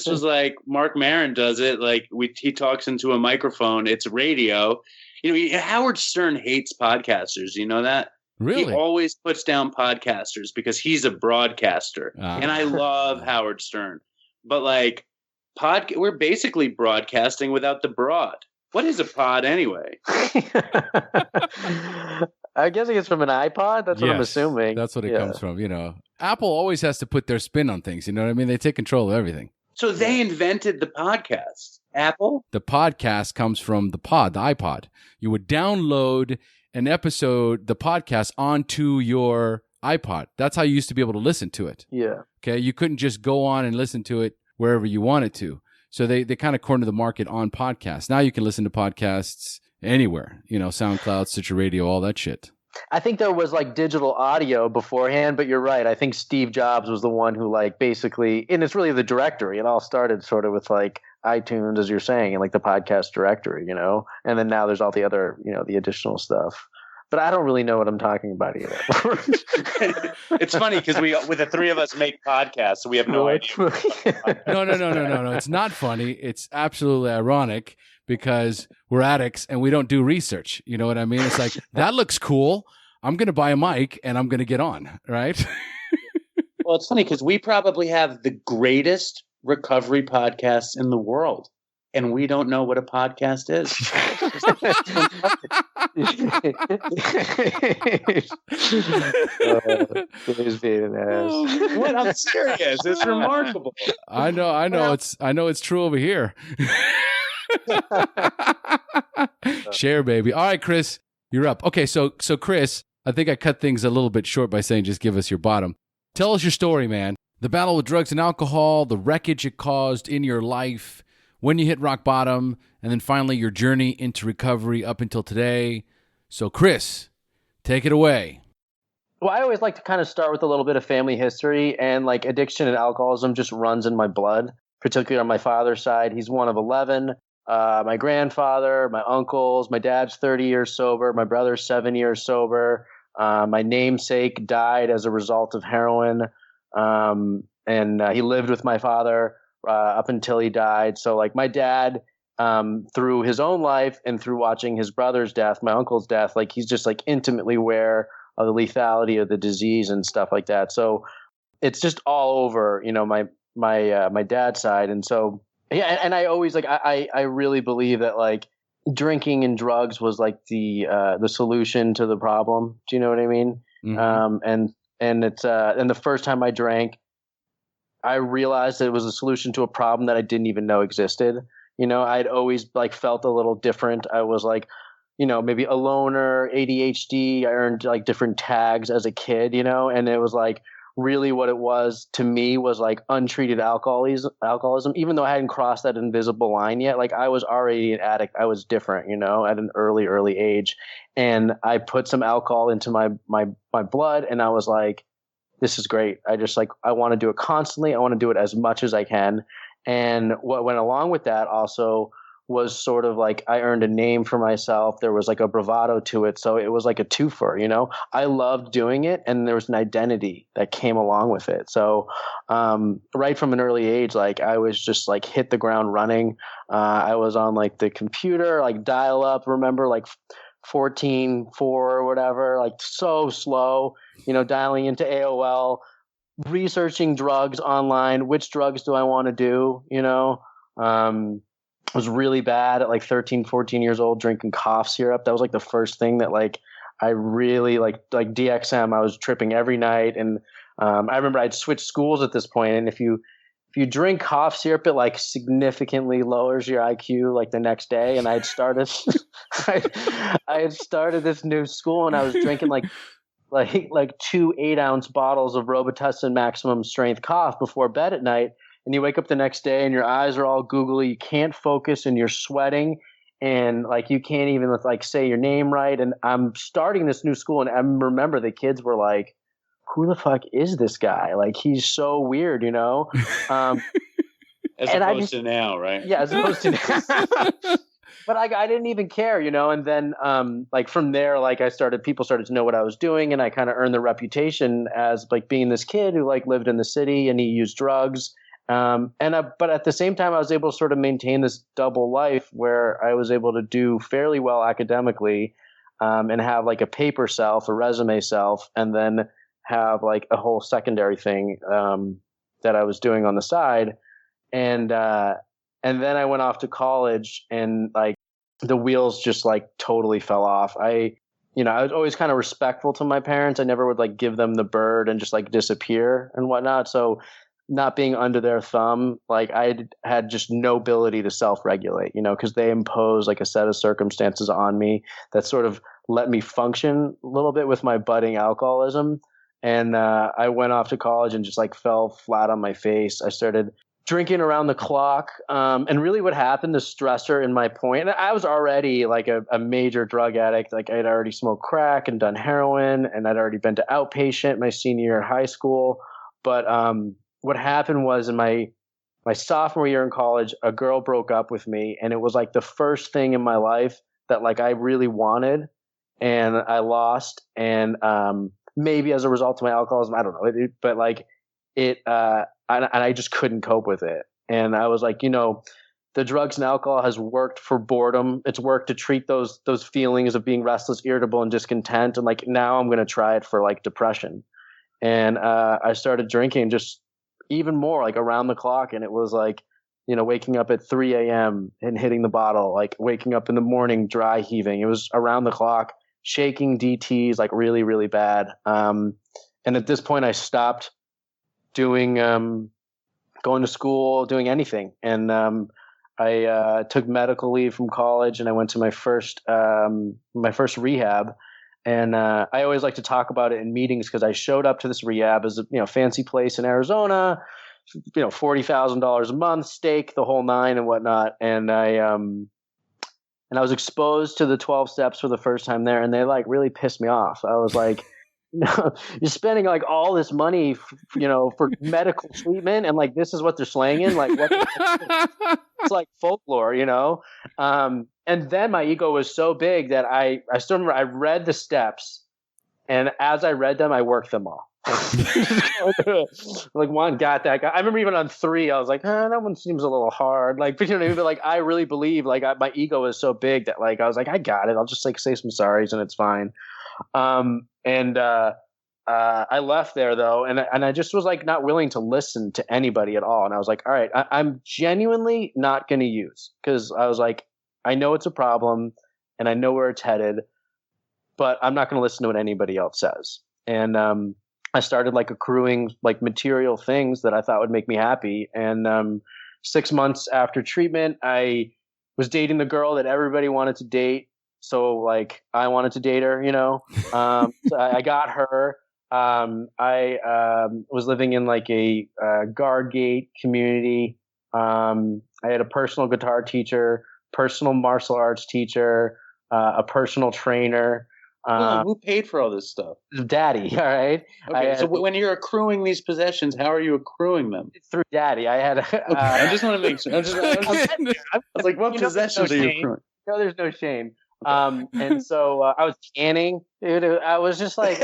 was like, Mark Maron does it. Like he talks into a microphone. It's radio. You know, Howard Stern hates podcasters. You know that? Really? He always puts down podcasters because he's a broadcaster. And I love Howard Stern. But like we're basically broadcasting without the broad. What is a pod anyway? I guess it's from an iPod. That's what I'm assuming. That's what it comes from. You know, Apple always has to put their spin on things. You know what I mean? They take control of everything. So they invented the podcast. Apple? The podcast comes from the iPod. You would download an episode, the podcast, onto your iPod. That's how you used to be able to listen to it. Yeah. Okay. You couldn't just go on and listen to it wherever you wanted to. So they kind of cornered the market on podcasts. Now you can listen to podcasts anywhere, you know, SoundCloud, Stitcher Radio, all that shit. I think there was like digital audio beforehand, but you're right. I think Steve Jobs was the one who like basically, and it's really the directory. It all started sort of with like iTunes, as you're saying, and like the podcast directory, you know, and then now there's all the other, you know, the additional stuff. But I don't really know what I'm talking about either. It's funny because with the three of us make podcasts, so we have no idea. No. It's not funny. It's absolutely ironic because we're addicts and we don't do research. You know what I mean? It's like, that looks cool. I'm going to buy a mic and I'm going to get on, right? Well, it's funny because we probably have the greatest recovery podcasts in the world. And we don't know what a podcast is. What? I'm serious. It's remarkable. I know. It's true over here. SHAIR, baby. All right, Chris, you're up. Okay, so Chris, I think I cut things a little bit short by saying just give us your bottom. Tell us your story, man. The battle with drugs and alcohol, the wreckage it caused in your life, when you hit rock bottom, and then finally your journey into recovery up until today. So, Chris, take it away. Well, I always like to kind of start with a little bit of family history, and like addiction and alcoholism just runs in my blood, particularly on my father's side. He's one of 11. My grandfather, my uncles, my dad's 30 years sober. My brother's 7 years sober. My namesake died as a result of heroin, and he lived with my father up until he died. So like my dad, through his own life and through watching his brother's death, my uncle's death, like he's just like intimately aware of the lethality of the disease and stuff like that. So it's just all over, you know, my dad's side. And so, yeah. And I always like, I really believe that like drinking and drugs was like the solution to the problem. Do you know what I mean? Mm-hmm. And and the first time I drank, I realized that it was a solution to a problem that I didn't even know existed. I'd always like felt a little different. I was like, maybe a loner, ADHD. I earned like different tags as a kid, and it was like really what it was to me was like untreated alcoholism, even though I hadn't crossed that invisible line yet. Like I was already an addict. I was different, at an early age. And I put some alcohol into my blood, and I was like, this is great. I want to do it constantly. I want to do it as much as I can. And what went along with that also was sort of like I earned a name for myself. There was like a bravado to it. So it was like a twofer, I loved doing it, and there was an identity that came along with it. So right from an early age, like I was just like hit the ground running. I was on like the computer, like dial up, remember, like 14.4 or whatever, like so slow, dialing into AOL, researching drugs online. Which drugs do I want to do? I was really bad at like 13, 14 years old, drinking cough syrup. That was like the first thing that like I really like DXM. I was tripping every night. And I remember I'd switched schools at this point. And if you drink cough syrup, it like significantly lowers your IQ like the next day. And I had started this new school, and I was drinking like 2 8-ounce bottles of Robitussin maximum strength cough before bed at night. And you wake up the next day and your eyes are all googly. You can't focus and you're sweating, and like you can't even like say your name right. And I'm starting this new school, and I remember the kids were like, who the fuck is this guy? Like, he's so weird, As opposed to now, right? Yeah, as opposed to now. But I didn't even care, and then like from there, like people started to know what I was doing, and I kind of earned the reputation as like being this kid who like lived in the city and he used drugs. But at the same time, I was able to sort of maintain this double life where I was able to do fairly well academically, and have like a paper self, a resume self, and then have like a whole secondary thing, that I was doing on the side. And then I went off to college, and like the wheels just like totally fell off. I was always kind of respectful to my parents. I never would like give them the bird and just like disappear and whatnot. So not being under their thumb, like I had just no ability to self-regulate, because they impose like a set of circumstances on me that sort of let me function a little bit with my budding alcoholism. And I went off to college and just like fell flat on my face. I started drinking around the clock. And really what happened, the stressor in my point, and I was already like a major drug addict. Like I'd already smoked crack and done heroin, and I'd already been to outpatient my senior year of high school. But what happened was in my sophomore year in college, a girl broke up with me, and it was like the first thing in my life that like I really wanted, and I lost. And maybe as a result of my alcoholism, I don't know, but like and I just couldn't cope with it. And I was like, the drugs and alcohol has worked for boredom. It's worked to treat those feelings of being restless, irritable, and discontent. And like now I'm going to try it for like depression. And I started drinking just even more like around the clock. And it was like, waking up at 3 a.m. and hitting the bottle, like waking up in the morning, dry heaving. It was around the clock, shaking DTs, like really, really bad. And at this point I stopped doing, going to school, doing anything. And I took medical leave from college, and I went to my first rehab. And I always like to talk about it in meetings, because I showed up to this rehab as a fancy place in Arizona, $40,000 a month, steak, the whole nine and whatnot. And I was exposed to the 12 steps for the first time there, and they like really pissed me off. I was like, you're spending like all this money, for medical treatment, and like this is what they're slanging. Like what? It's like folklore, And then my ego was so big that I still remember I read the steps, and as I read them, I worked them all. Like one got that guy. I remember even on 3, I was like, that one seems a little hard. Like, but but like I really believe, like my ego was so big that like I was like, I got it. I'll just like say some sorries and it's fine. I left there though, and I just was like not willing to listen to anybody at all. And I was like, all right, I'm genuinely not going to use, because I was like, I know it's a problem and I know where it's headed, but I'm not going to listen to what anybody else says. And I started like accruing like material things that I thought would make me happy. And 6 months after treatment, I was dating the girl that everybody wanted to date. So like I wanted to date her, so I got her. I was living in like a guard gate community. I had a personal guitar teacher, personal martial arts teacher, a personal trainer. Who paid for all this stuff? Daddy. All right. Okay. So when you're accruing these possessions, how are you accruing them? Through Daddy. I had. I just want to make sure. I was like, what possessions are you accruing? No, there's no shame. And so I was canning. Dude, I was just like,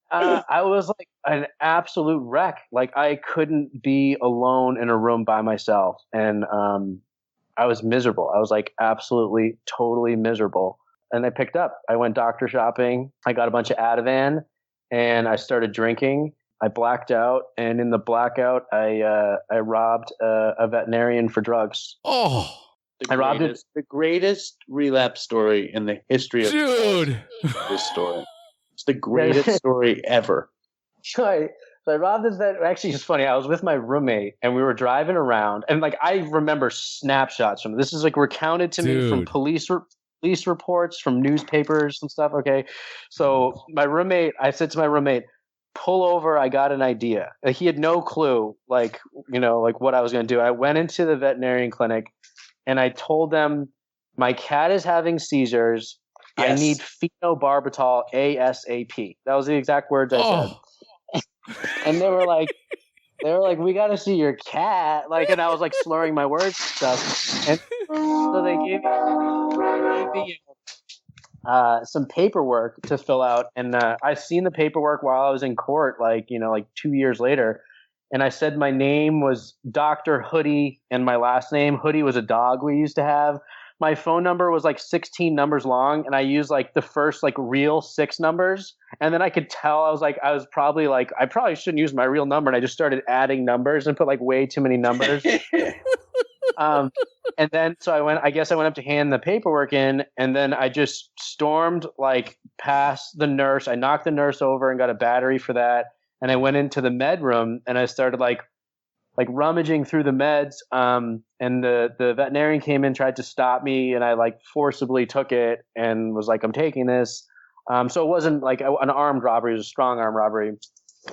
I was like an absolute wreck. Like I couldn't be alone in a room by myself, and I was miserable. I was like absolutely, totally miserable. And I picked up. I went doctor shopping. I got a bunch of Ativan, and I started drinking. I blacked out, and in the blackout, I robbed a veterinarian for drugs. Oh, I robbed it. The greatest relapse story in the history of this story. It's the greatest story ever. So I robbed this vet. Actually, it's funny. I was with my roommate, and we were driving around, and like I remember snapshots from this. Is like recounted to me from police reports, from newspapers and stuff. Okay. So I said to my roommate, pull over. I got an idea. He had no clue, like what I was going to do. I went into the veterinarian clinic and I told them my cat is having seizures. Yes. I need phenobarbital ASAP. That was the exact words I said. And they were like, we got to see your cat. Like, and I was like slurring my words and stuff. And so they gave me some paperwork to fill out. And I seen the paperwork while I was in court, like 2 years later. And I said my name was Dr. Hoodie, and my last name, Hoodie, was a dog we used to have. My phone number was like 16 numbers long, and I used like the first like real 6 numbers. And then I could tell I probably shouldn't use my real number. And I just started adding numbers and put like way too many numbers. And then so I went up to hand the paperwork in, and then I just stormed like past the nurse. I knocked the nurse over and got a battery for that. And I went into the med room and I started like rummaging through the meds. And the veterinarian came in, tried to stop me, and I like forcibly took it and was like, I'm taking this. So it wasn't like an armed robbery, it was a strong arm robbery.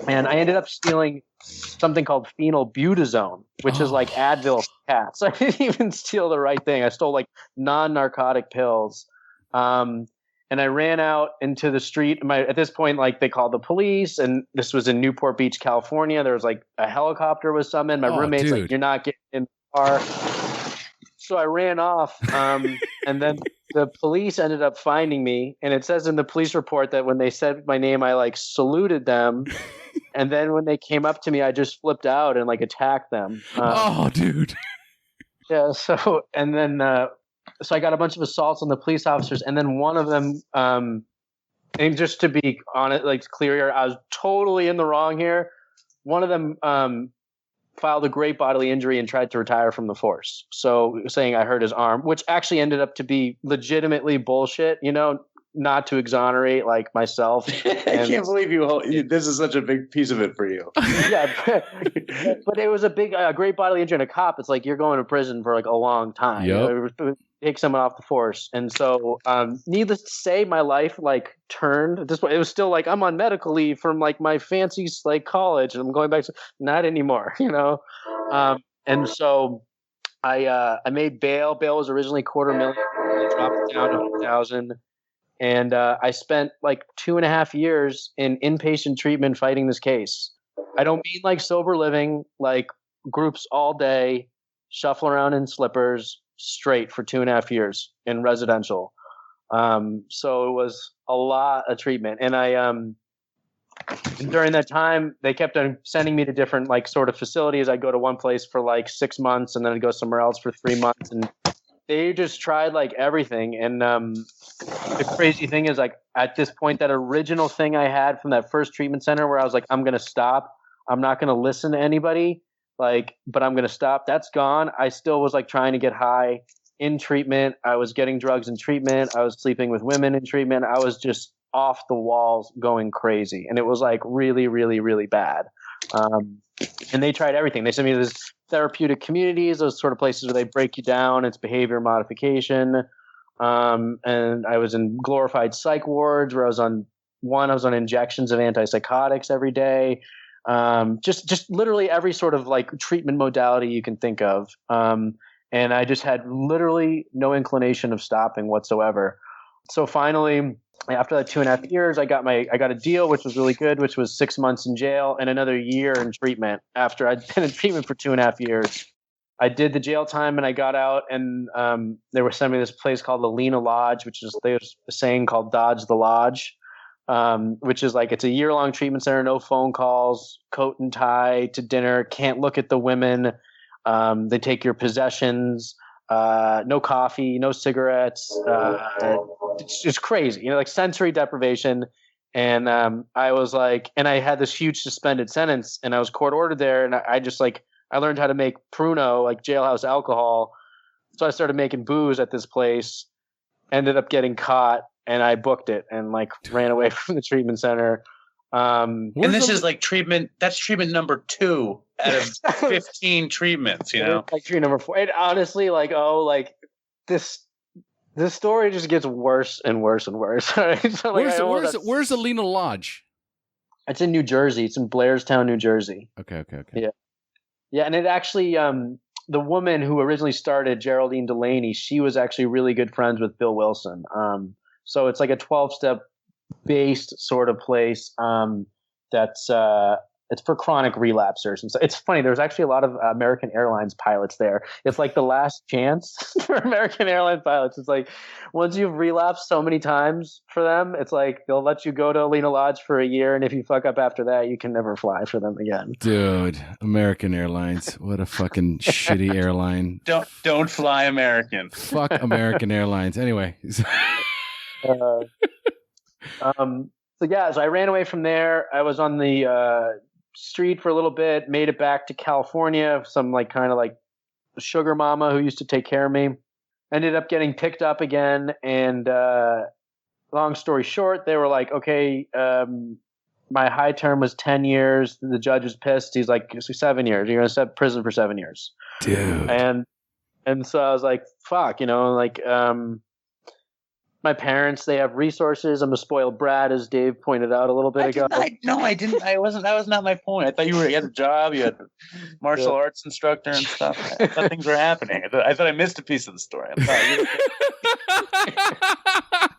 And I ended up stealing something called phenylbutazone, which is like Advil for cats. I didn't even steal the right thing. I stole like non-narcotic pills. And I ran out into the street. At this point, like they called the police, and this was in Newport Beach, California. There was like a helicopter was summoned. My roommate's like, "You're not getting in the car." So I ran off, and then the police ended up finding me. And it says in the police report that when they said my name, I like saluted them, and then when they came up to me, I just flipped out and like attacked them. Dude. Yeah. So and then. So I got a bunch of assaults on the police officers, and then one of them, and just to be honest, like clear here, I was totally in the wrong here. One of them filed a great bodily injury and tried to retire from the force. So saying I hurt his arm, which actually ended up to be legitimately bullshit, not to exonerate like myself. I can't believe this is such a big piece of it for you. Yeah, but it was a great bodily injury. And a cop, it's like you're going to prison for like a long time. Yep. Take someone off the force. And so needless to say, my life like turned at this point. It was still like I'm on medical leave from like my fancy like college, and I'm going back to not anymore, and so I made bail. Bail was originally $250,000. I dropped it down to $100,000. And I spent like 2.5 years in inpatient treatment fighting this case. I don't mean like sober living, like groups all day, shuffle around in slippers, straight for 2.5 years in residential. So it was a lot of treatment. And I during that time, they kept on sending me to different like sort of facilities. I'd go to one place for like 6 months, and then I'd go somewhere else for 3 months. And they just tried like everything. And the crazy thing is, like at this point, that original thing I had from that first treatment center where I was like, I'm going to stop. I'm not going to listen to anybody, but I'm going to stop. That's gone. I still was like trying to get high in treatment. I was getting drugs in treatment. I was sleeping with women in treatment. I was just off the walls going crazy. And it was like really, really, really bad. And they tried everything. They sent me to this therapeutic communities, those sort of places where they break you down. It's behavior modification. And I was in glorified psych wards where I was on injections of antipsychotics every day. Just literally every sort of like treatment modality you can think of. And I just had literally no inclination of stopping whatsoever. So finally, after that 2.5 years, I got a deal, which was really good, which was 6 months in jail and another year in treatment after I'd been in treatment for 2.5 years. I did the jail time and I got out, and they were sending me this place called the Lena Lodge, which is, there's a saying called Dodge the Lodge, which is like, it's a year-long treatment center, no phone calls, coat and tie to dinner, can't look at the women. They take your possessions, no coffee, no cigarettes. It's just crazy, like sensory deprivation. And I was like, and I had this huge suspended sentence, and I was court ordered there, and I learned how to make Pruno, like jailhouse alcohol. So I started making booze at this place, ended up getting caught, and I booked it and like ran away from the treatment center. And this is like treatment. That's treatment number 2 out of 15 treatments, like treatment number 4. And honestly, this story just gets worse and worse and worse. Right? So, where's the Lena Lodge? It's in New Jersey. It's in Blairstown, New Jersey. Okay. Yeah, and it actually, the woman who originally started, Geraldine Delaney, she was actually really good friends with Bill Wilson. So it's like a 12-step based sort of place that's it's for chronic relapsers. And so it's funny, there's actually a lot of American Airlines pilots there. It's like the last chance for American Airlines pilots. It's like once you've relapsed so many times for them, it's like they'll let you go to Lena Lodge for a year, and if you fuck up after that, you can never fly for them again. Dude, American Airlines, what a fucking shitty airline. Don't fly American. Fuck American Airlines. Anyway. So I ran away from there. I was on the street for a little bit, made it back to California. Some kind of sugar mama who used to take care of me ended up getting picked up again. And long story short, they were like, okay, my high term was 10 years. The judge was pissed. He's like, 7 years. You're going to set prison for 7 years. Dude. And so I was like, fuck, my parents, they have resources. I'm a spoiled brat, as Dave pointed out a little bit ago. I didn't. That was not my point. I thought you had a job. You had a martial arts instructor and stuff. I thought things were happening. I thought I missed a piece of the story.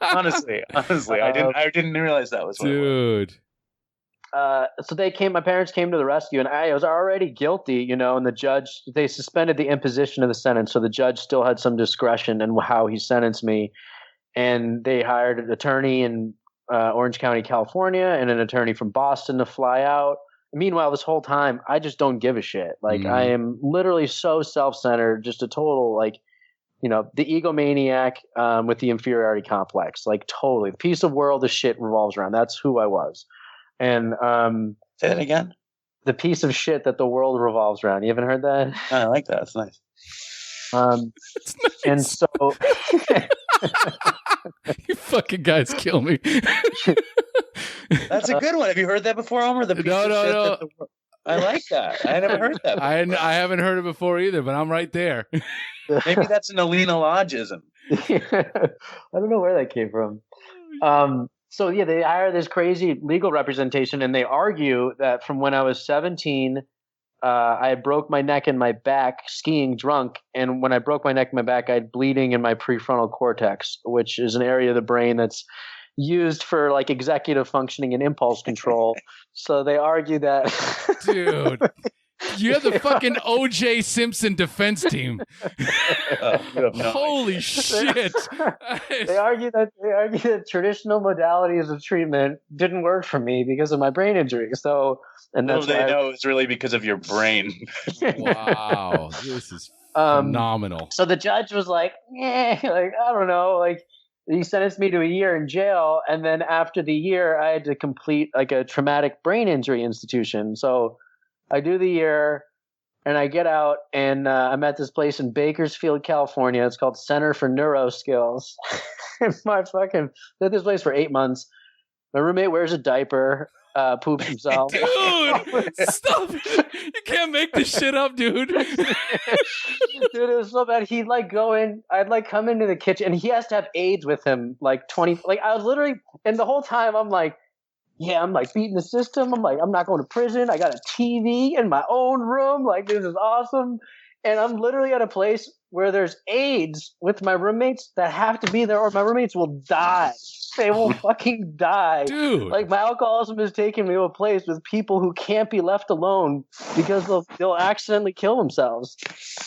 Honestly, I didn't realize that was what dude. So my parents came to the rescue, and I was already guilty, and the judge, they suspended the imposition of the sentence. So the judge still had some discretion in how he sentenced me. And they hired an attorney in Orange County, California, and an attorney from Boston to fly out. Meanwhile, this whole time, I just don't give a shit. I am literally so self-centered, just a total, the egomaniac with the inferiority complex. Totally. The piece of world the shit revolves around. That's who I was. And say that again? The piece of shit that the world revolves around. You haven't heard that? I like that. It's nice. It's nice. And so... You fucking guys kill me. That's a good one. Have you heard that before, Homer? No. I like that. I never heard that before. I haven't heard it before either, but I'm right there. Maybe that's an Alina Lodgeism. I don't know where that came from. So yeah, they hire this crazy legal representation, and they argue that from when I was 17, I broke my neck and my back skiing drunk. And when I broke my neck and my back, I had bleeding in my prefrontal cortex, which is an area of the brain that's used for executive functioning and impulse control. So they argue that. Dude, you have the fucking O.J. Simpson defense team. Holy shit. They argue that traditional modalities of treatment didn't work for me because of my brain injury. So, and that's they know it's really because of your brain. Wow, this is phenomenal. So the judge was like, I don't know, he sentenced me to a year in jail, and then after the year, I had to complete a traumatic brain injury institution. So I do the year, and I get out, and I'm at this place in Bakersfield, California. It's called Center for Neuro Skills. Did this place for 8 months. My roommate wears a diaper, poops himself. Dude, stop it. You can't make this shit up, dude. Dude, it was so bad. He'd like go in, I'd like come into the kitchen, and he has to have aides with him, like 20, like I was literally, and the whole time I'm like, yeah, I'm like beating the system. I'm like, I'm not going to prison. I got a TV in my own room. Like, this is awesome. And I'm literally at a place where there's aides with my roommates that have to be there or my roommates will die. They will fucking die. Dude. Like, my alcoholism is taking me to a place with people who can't be left alone because they'll accidentally kill themselves.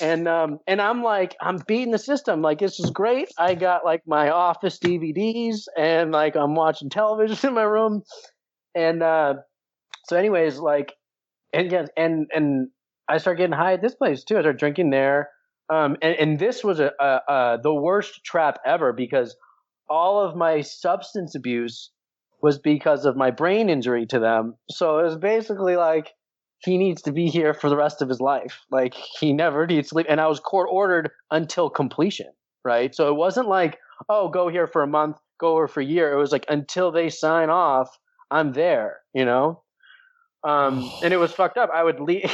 And I'm like, I'm beating the system. Like, this is great. I got like my Office DVDs and like I'm watching television in my room. And so anyways, like, and I started getting high at this place too. I started drinking there. And this was the worst trap ever because all of my substance abuse was because of my brain injury to them. So it was basically like he needs to be here for the rest of his life. Like he never needs to leave. And I was court ordered until completion, right? So it wasn't like, oh, go here for a month, go over for a year. It was like until they sign off, I'm there, you know? And it was fucked up. I would leave.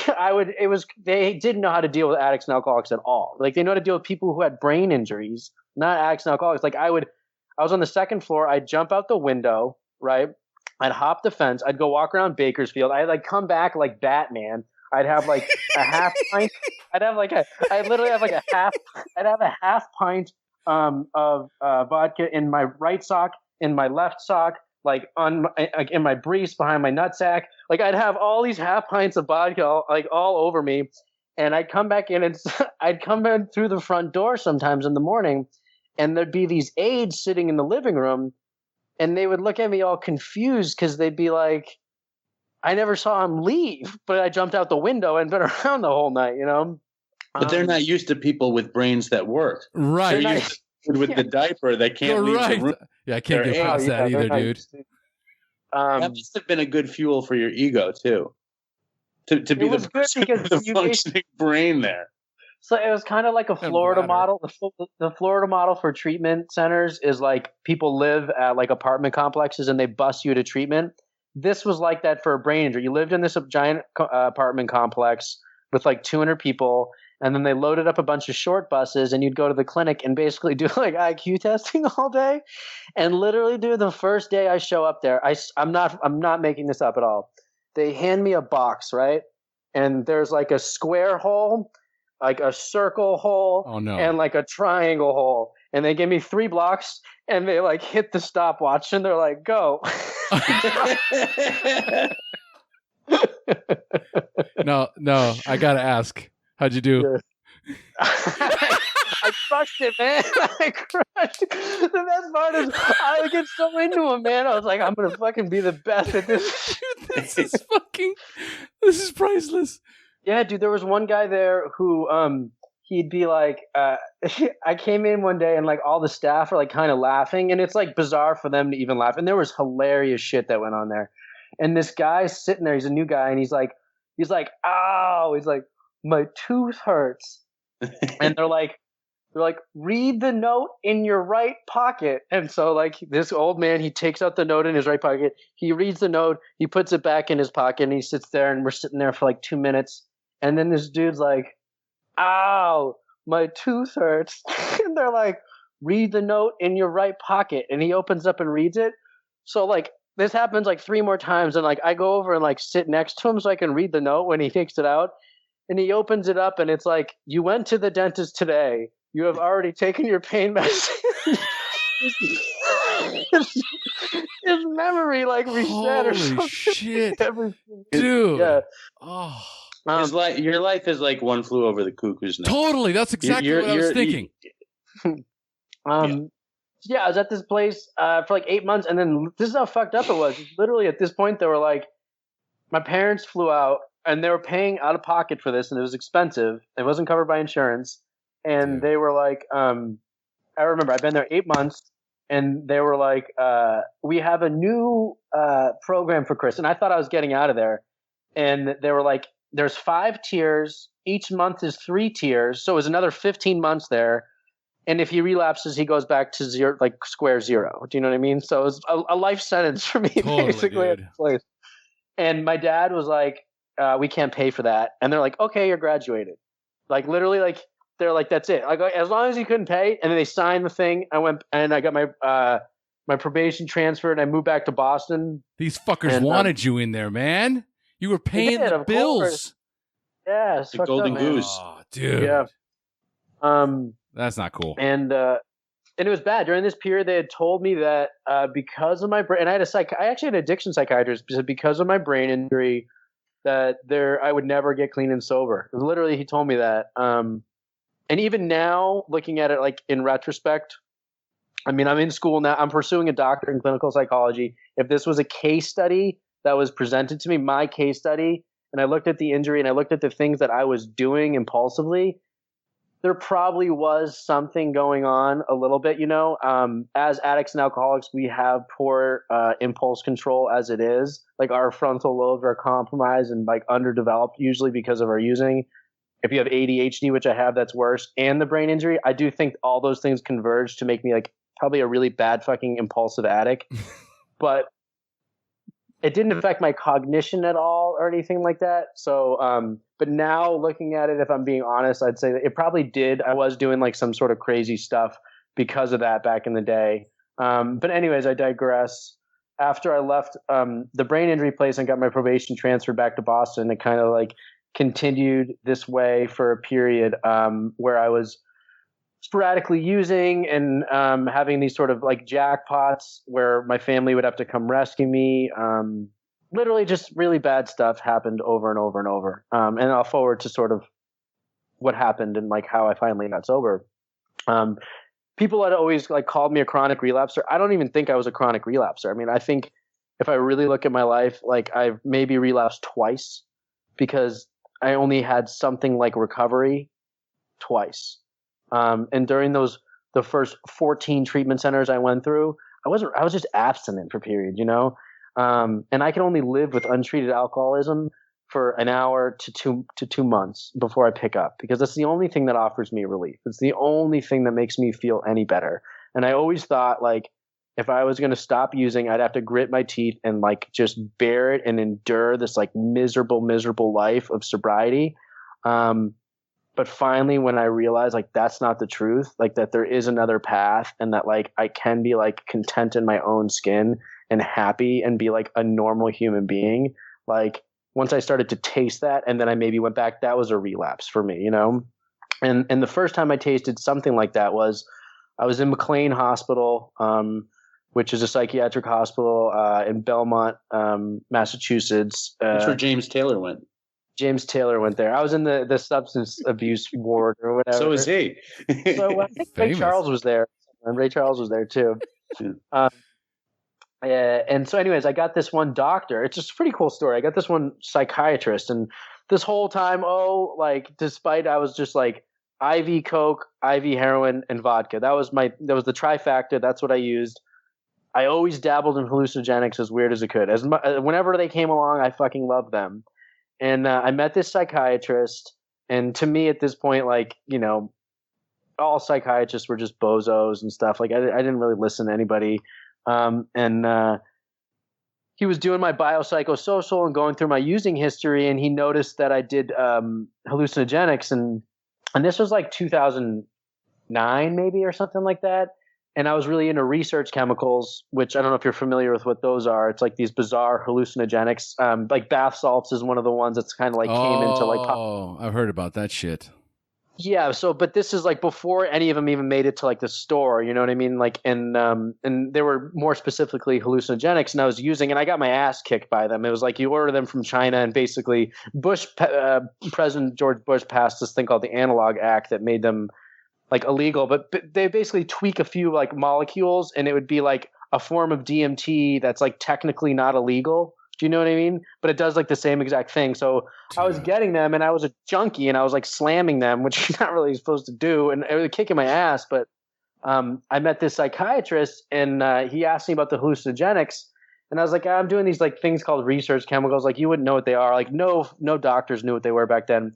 They didn't know how to deal with addicts and alcoholics at all. Like they know how to deal with people who had brain injuries, not addicts and alcoholics. Like I was on the second floor. I'd jump out the window, right? I'd hop the fence. I'd go walk around Bakersfield. I'd like come back like Batman. I'd have like a half pint. I'd have a half pint of vodka in my right sock, in my left sock, like in my briefs behind my nutsack. Like I'd have all these half pints of vodka like all over me, and I'd come back in and I'd come in through the front door sometimes in the morning, and there'd be these aides sitting in the living room, and they would look at me all confused because they'd be like, I never saw him leave, but I jumped out the window and been around the whole night, you know? But they're not used to people with brains that work. Right. They're not with the diaper, they can't leave the room. Yeah, I can't get past that either, dude. That must have been a good fuel for your ego too, to be the person with the functioning brain there. So it was kind of like a Florida model. The Florida model for treatment centers is like people live at like apartment complexes and they bus you to treatment. This was like that for a brain injury. You lived in this giant apartment complex with like 200 people. And then they loaded up a bunch of short buses and you'd go to the clinic and basically do like IQ testing all day. And literally, dude, the first day I show up there, I'm not making this up at all. They hand me a box, right? And there's like a square hole, like a circle hole, and like a triangle hole. And they give me 3 blocks and they like hit the stopwatch and they're like, go. No, I gotta ask. How'd you do? I crushed it, man. I crushed it. The best part is I would get so into him, man. I was like, I'm going to fucking be the best at this. Dude, this is priceless. Yeah, dude, there was one guy there who he'd be like, I came in one day and like all the staff are like kind of laughing and it's like bizarre for them to even laugh. And there was hilarious shit that went on there. And this guy's sitting there, he's a new guy and he's like, ow, he's like, my tooth hurts. And they're like, read the note in your right pocket. And so like this old man, he takes out the note in his right pocket. He reads the note. He puts it back in his pocket and he sits there and we're sitting there for like 2 minutes. And then this dude's like, ow, my tooth hurts. And they're like, read the note in your right pocket. And he opens up and reads it. So like this happens like 3 more times. And like I go over and like sit next to him so I can read the note when he takes it out. And he opens it up and it's like, you went to the dentist today. You have already taken your pain medicine. His memory like reset or something. Holy shit. Dude. Yeah. Oh. Your life is like One Flew Over the Cuckoo's Nest. Totally. That's exactly what I was thinking. Yeah, I was at this place for like 8 months. And then this is how fucked up it was. Literally at this point, they were like, my parents flew out. And they were paying out of pocket for this, and it was expensive. It wasn't covered by insurance. And they were like, I remember I've been there 8 months, and they were like, we have a new program for Chris. And I thought I was getting out of there. And they were like, there's 5 tiers. Each month is 3 tiers. So it was another 15 months there. And if he relapses, he goes back to zero, like square zero. Do you know what I mean? So it was a life sentence for me, totally, basically. Dude. And my dad was like, we can't pay for that. And they're like, okay, you're graduated. Like literally, like they're like, that's it. Like as long as you couldn't pay. And then they signed the thing. I went and I got my probation transferred, and I moved back to Boston. These fuckers wanted you in there, man. You were paying the bills. Course. Yeah, it's the golden goose. Oh, dude. Yeah. That's not cool. And it was bad. During this period, they had told me that because of my brain, and I actually had an addiction psychiatrist, because of my brain injury, that I would never get clean and sober. Literally, he told me that. And even now, looking at it like in retrospect, I mean, I'm in school now. I'm pursuing a doctorate in clinical psychology. If this was a case study that was presented to me, my case study, and I looked at the injury and I looked at the things that I was doing impulsively, there probably was something going on a little bit, you know. As addicts and alcoholics, we have poor impulse control as it is. Like our frontal lobes are compromised and like underdeveloped, usually because of our using. If you have ADHD, which I have, that's worse, and the brain injury, I do think all those things converge to make me like probably a really bad fucking impulsive addict. But it didn't affect my cognition at all or anything like that. So, but now looking at it, if I'm being honest, I'd say that it probably did. I was doing like some sort of crazy stuff because of that back in the day. But anyways, I digress. After I left the brain injury place and got my probation transferred back to Boston, it kind of like continued this way for a period where I was sporadically using and having these sort of like jackpots where my family would have to come rescue me. Literally just really bad stuff happened over and over and over. And I'll forward to sort of what happened and like how I finally got sober. People had always like called me a chronic relapser. I don't even think I was a chronic relapser. I mean, I think if I really look at my life, like I've maybe relapsed twice because I only had something like recovery twice. And during the first 14 treatment centers I went through, I was just abstinent for periods, you know? And I could only live with untreated alcoholism for an hour to 2 months before I pick up, because that's the only thing that offers me relief. It's the only thing that makes me feel any better. And I always thought like, if I was going to stop using, I'd have to grit my teeth and like just bear it and endure this like miserable life of sobriety. But finally, when I realized like that's not the truth, like that there is another path and that like I can be like content in my own skin and happy and be like a normal human being. Like once I started to taste that and then I maybe went back, that was a relapse for me, you know? And the first time I tasted something like that was I was in McLean Hospital, which is a psychiatric hospital in Belmont, Massachusetts. That's where James Taylor went. James Taylor went there. I was in the substance abuse ward or whatever. So was he. So I think Ray Charles was there. And Ray Charles was there too. And so anyways, I got this one doctor. It's just a pretty cool story. I got this one psychiatrist. And this whole time, despite I was just like IV Coke, IV heroin, and vodka. That was the trifecta. That's what I used. I always dabbled in hallucinogenics as weird as it could. Whenever they came along, I fucking loved them. And I met this psychiatrist, and to me at this point, like, you know, all psychiatrists were just bozos and stuff. Like I didn't really listen to anybody. And he was doing my biopsychosocial and going through my using history, and he noticed that I did hallucinogenics, and this was like 2009 maybe or something like that. And I was really into research chemicals, which I don't know if you're familiar with what those are. It's like these bizarre hallucinogenics. Like bath salts is one of the ones that's kind of like came into like. Oh, I've heard about that shit. Yeah. So, but this is like before any of them even made it to like the store. You know what I mean? Like, and they were more specifically hallucinogenics, and I was using, and I got my ass kicked by them. It was like you order them from China, and basically President George Bush passed this thing called the Analog Act that made them like illegal, but they basically tweak a few like molecules, and it would be like a form of DMT that's like technically not illegal. Do you know what I mean? But it does like the same exact thing. So I was getting them, and I was a junkie, and I was like slamming them, which you're not really supposed to do, and it was kicking my ass. But I met this psychiatrist, and he asked me about the hallucinogenics, and I was like, I'm doing these like things called research chemicals. Like you wouldn't know what they are. Like no doctors knew what they were back then.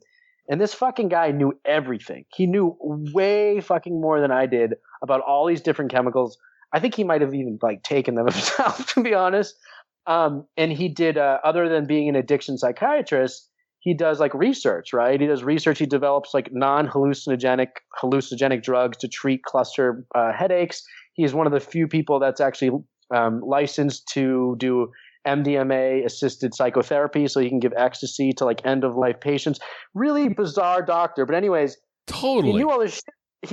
And this fucking guy knew everything. He knew way fucking more than I did about all these different chemicals. I think he might have even like taken them himself, to be honest. And he did, other than being an addiction psychiatrist, he does like research, right? He does research. He develops like hallucinogenic drugs to treat cluster headaches. He's one of the few people that's actually licensed to do MDMA assisted psychotherapy, so he can give ecstasy to like end of life patients. Really bizarre doctor, but anyways, totally. He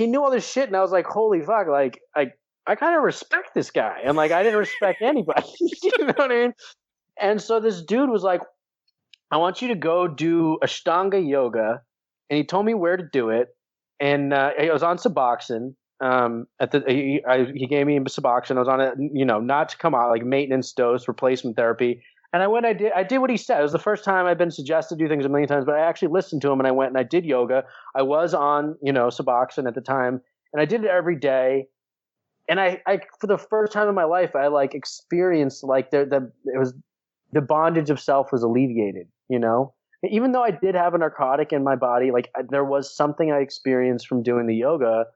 knew all this shit, and I was like, holy fuck! Like, I kind of respect this guy, and like I didn't respect anybody. You know what I mean? And so this dude was like, I want you to go do Ashtanga yoga, and he told me where to do it, and I was on Suboxone. He gave me Suboxone. I was on it, not to come out, like maintenance dose, replacement therapy. And I did what he said. It was the first time I've been suggested to do things a million times, but I actually listened to him and I went and I did yoga. I was on, Suboxone at the time, and I did it every day. And I for the first time in my life, I like experienced like the bondage of self was alleviated, even though I did have a narcotic in my body, like there was something I experienced from doing the yoga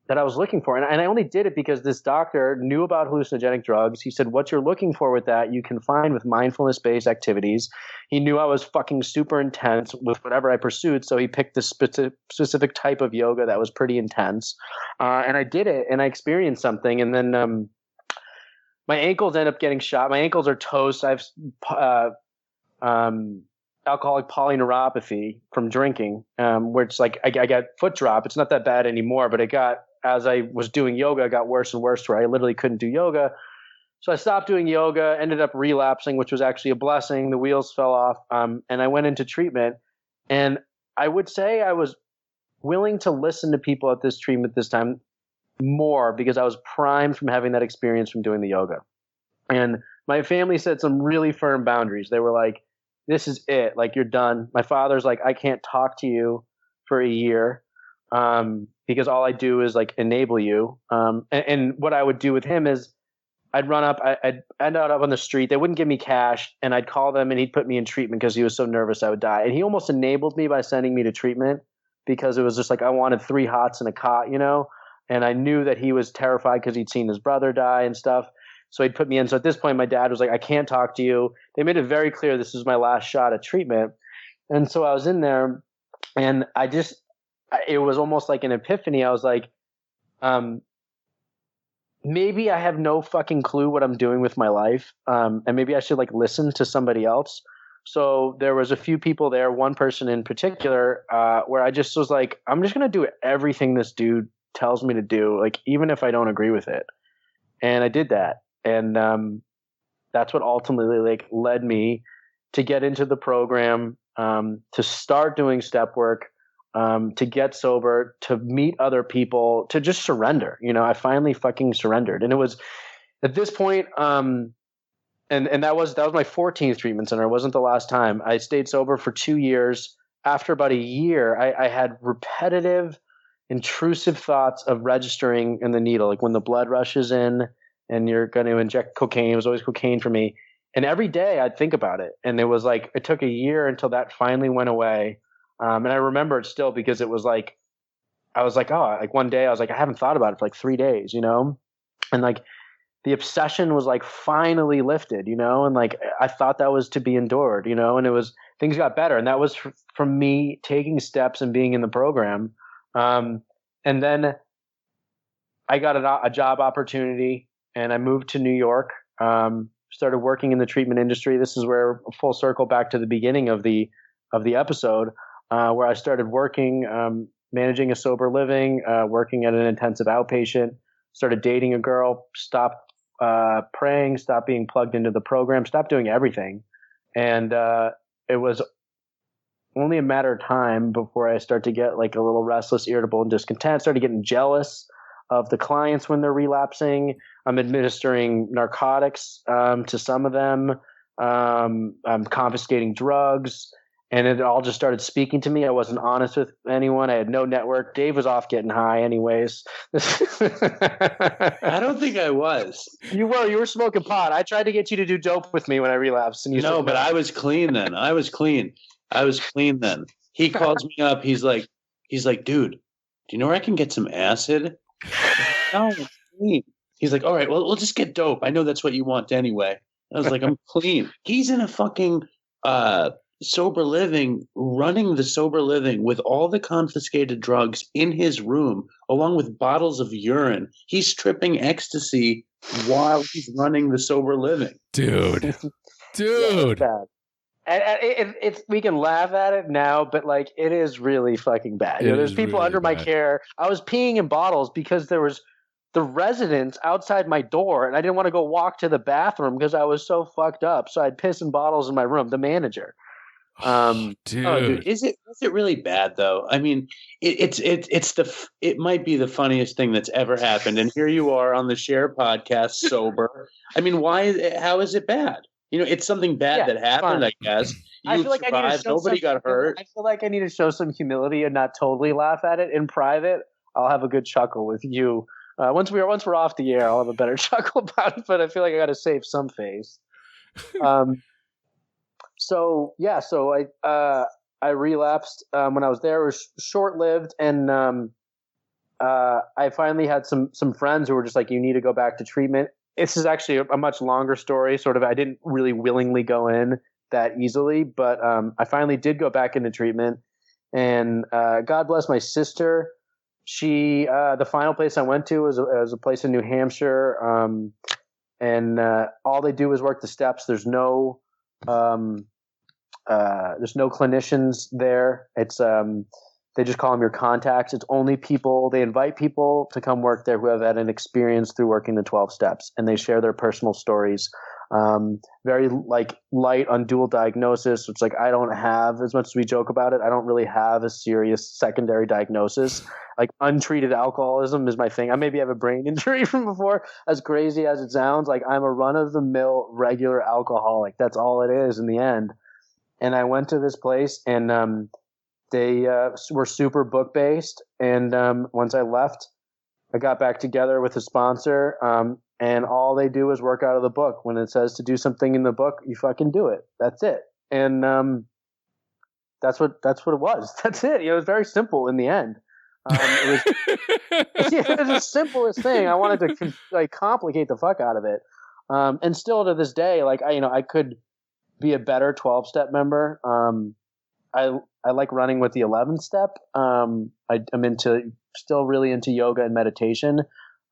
that I was looking for. And I only did it because this doctor knew about hallucinogenic drugs. He said, what you're looking for with that, you can find with mindfulness-based activities. He knew I was fucking super intense with whatever I pursued, so he picked this specific type of yoga that was pretty intense. And I did it, and I experienced something. And then my ankles end up getting shot. My ankles are toast. I have alcoholic polyneuropathy from drinking, where it's like I got foot drop. It's not that bad anymore, but it got, as I was doing yoga, it got worse and worse where I literally couldn't do yoga. So I stopped doing yoga, ended up relapsing, which was actually a blessing. The wheels fell off, and I went into treatment. And I would say I was willing to listen to people at this treatment this time more because I was primed from having that experience from doing the yoga. And my family set some really firm boundaries. They were like, this is it. Like, you're done. My father's like, I can't talk to you for a year because all I do is like enable you. And what I would do with him is I'd run up, I'd end up on the street. They wouldn't give me cash, and I'd call them and he'd put me in treatment because he was so nervous I would die. And he almost enabled me by sending me to treatment because it was just like I wanted 3 hots and a cot, and I knew that he was terrified because he'd seen his brother die and stuff. So he'd put me in. So at this point, my dad was like, I can't talk to you. They made it very clear this is my last shot at treatment. And so I was in there, and it was almost like an epiphany. I was like, maybe I have no fucking clue what I'm doing with my life. And maybe I should like listen to somebody else. So there was a few people there, one person in particular, where I just was like, I'm just going to do everything this dude tells me to do, like even if I don't agree with it. And I did that. And that's what ultimately like led me to get into the program, to start doing step work, to get sober, to meet other people, to just surrender. I finally fucking surrendered. And it was at this point, and that was my 14th treatment center. It wasn't the last time. I stayed sober for 2 years. After about a year, I had repetitive, intrusive thoughts of registering in the needle, like when the blood rushes in and you're going to inject cocaine. It was always cocaine for me. And every day I'd think about it. And it was like, it took a year until that finally went away. And I remember it still because it was like, I was like, oh, like one day I was like, I haven't thought about it for like 3 days, and like the obsession was like finally lifted, and like, I thought that was to be endured, and it was, things got better. And that was from me taking steps and being in the program. And then I got a job opportunity and I moved to New York, started working in the treatment industry. This is where full circle back to the beginning of the episode, where I started working, managing a sober living, working at an intensive outpatient, started dating a girl, stopped praying, stopped being plugged into the program, stopped doing everything. And it was only a matter of time before I start to get like a little restless, irritable, and discontent. Started getting jealous of the clients when they're relapsing. I'm administering narcotics to some of them. I'm confiscating drugs. And it all just started speaking to me. I wasn't honest with anyone. I had no network. Dave was off getting high anyways. I don't think I was. You were smoking pot. I tried to get you to do dope with me when I relapsed. And you no, but I was clean then. I was clean. I was clean then. He calls me up. He's like, dude, do you know where I can get some acid? No, I'm clean. He's like, all right, well, we'll just get dope. I know that's what you want anyway. I was like, I'm clean. He's in a fucking sober living, running the sober living with all the confiscated drugs in his room, along with bottles of urine. He's tripping ecstasy while he's running the sober living. Dude. Yeah, it's we can laugh at it now, but like it is really fucking bad. There's people really under my care. I was peeing in bottles because there was the residents outside my door, and I didn't want to go walk to the bathroom because I was so fucked up. So I'd piss in bottles in my room. The manager. Dude. Oh, dude, is it really bad though? I mean, it might be the funniest thing that's ever happened, and here you are on the SHAIR podcast sober. I mean, how is it bad? It's something bad that happened. I guess I feel like survived. I need to show Nobody got hurt. I feel like I need to show some humility and not totally laugh at it in private. I'll have a good chuckle with you. Once we're off the air, I'll have a better chuckle about it. But I feel like I got to save some face. So I relapsed when I was there. It was short lived, and I finally had some friends who were just like, "You need to go back to treatment." This is actually a much longer story. Sort of, I didn't really willingly go in that easily, but I finally did go back into treatment. And God bless my sister. She, the final place I went to was a place in New Hampshire, and all they do is work the steps. There's no clinicians there. It's they just call them your contacts. It's only people. They invite people to come work there who have had an experience through working the 12 steps, and they share their personal stories. Very like light on dual diagnosis. It's like, I don't have, as much as we joke about it, I don't really have a serious secondary diagnosis. Like untreated alcoholism is my thing. I maybe have a brain injury from before, as crazy as it sounds. Like I'm a run of the mill regular alcoholic. That's all it is in the end. And I went to this place, and they were super book based. And once I left, I got back together with a sponsor, and all they do is work out of the book. When it says to do something in the book, you fucking do it. That's it. And that's what it was. That's it. It was very simple in the end. It was the simplest thing. I wanted to complicate the fuck out of it. And still to this day, I could be a better 12-step member. I like running with the 11 step. I'm still really into yoga and meditation.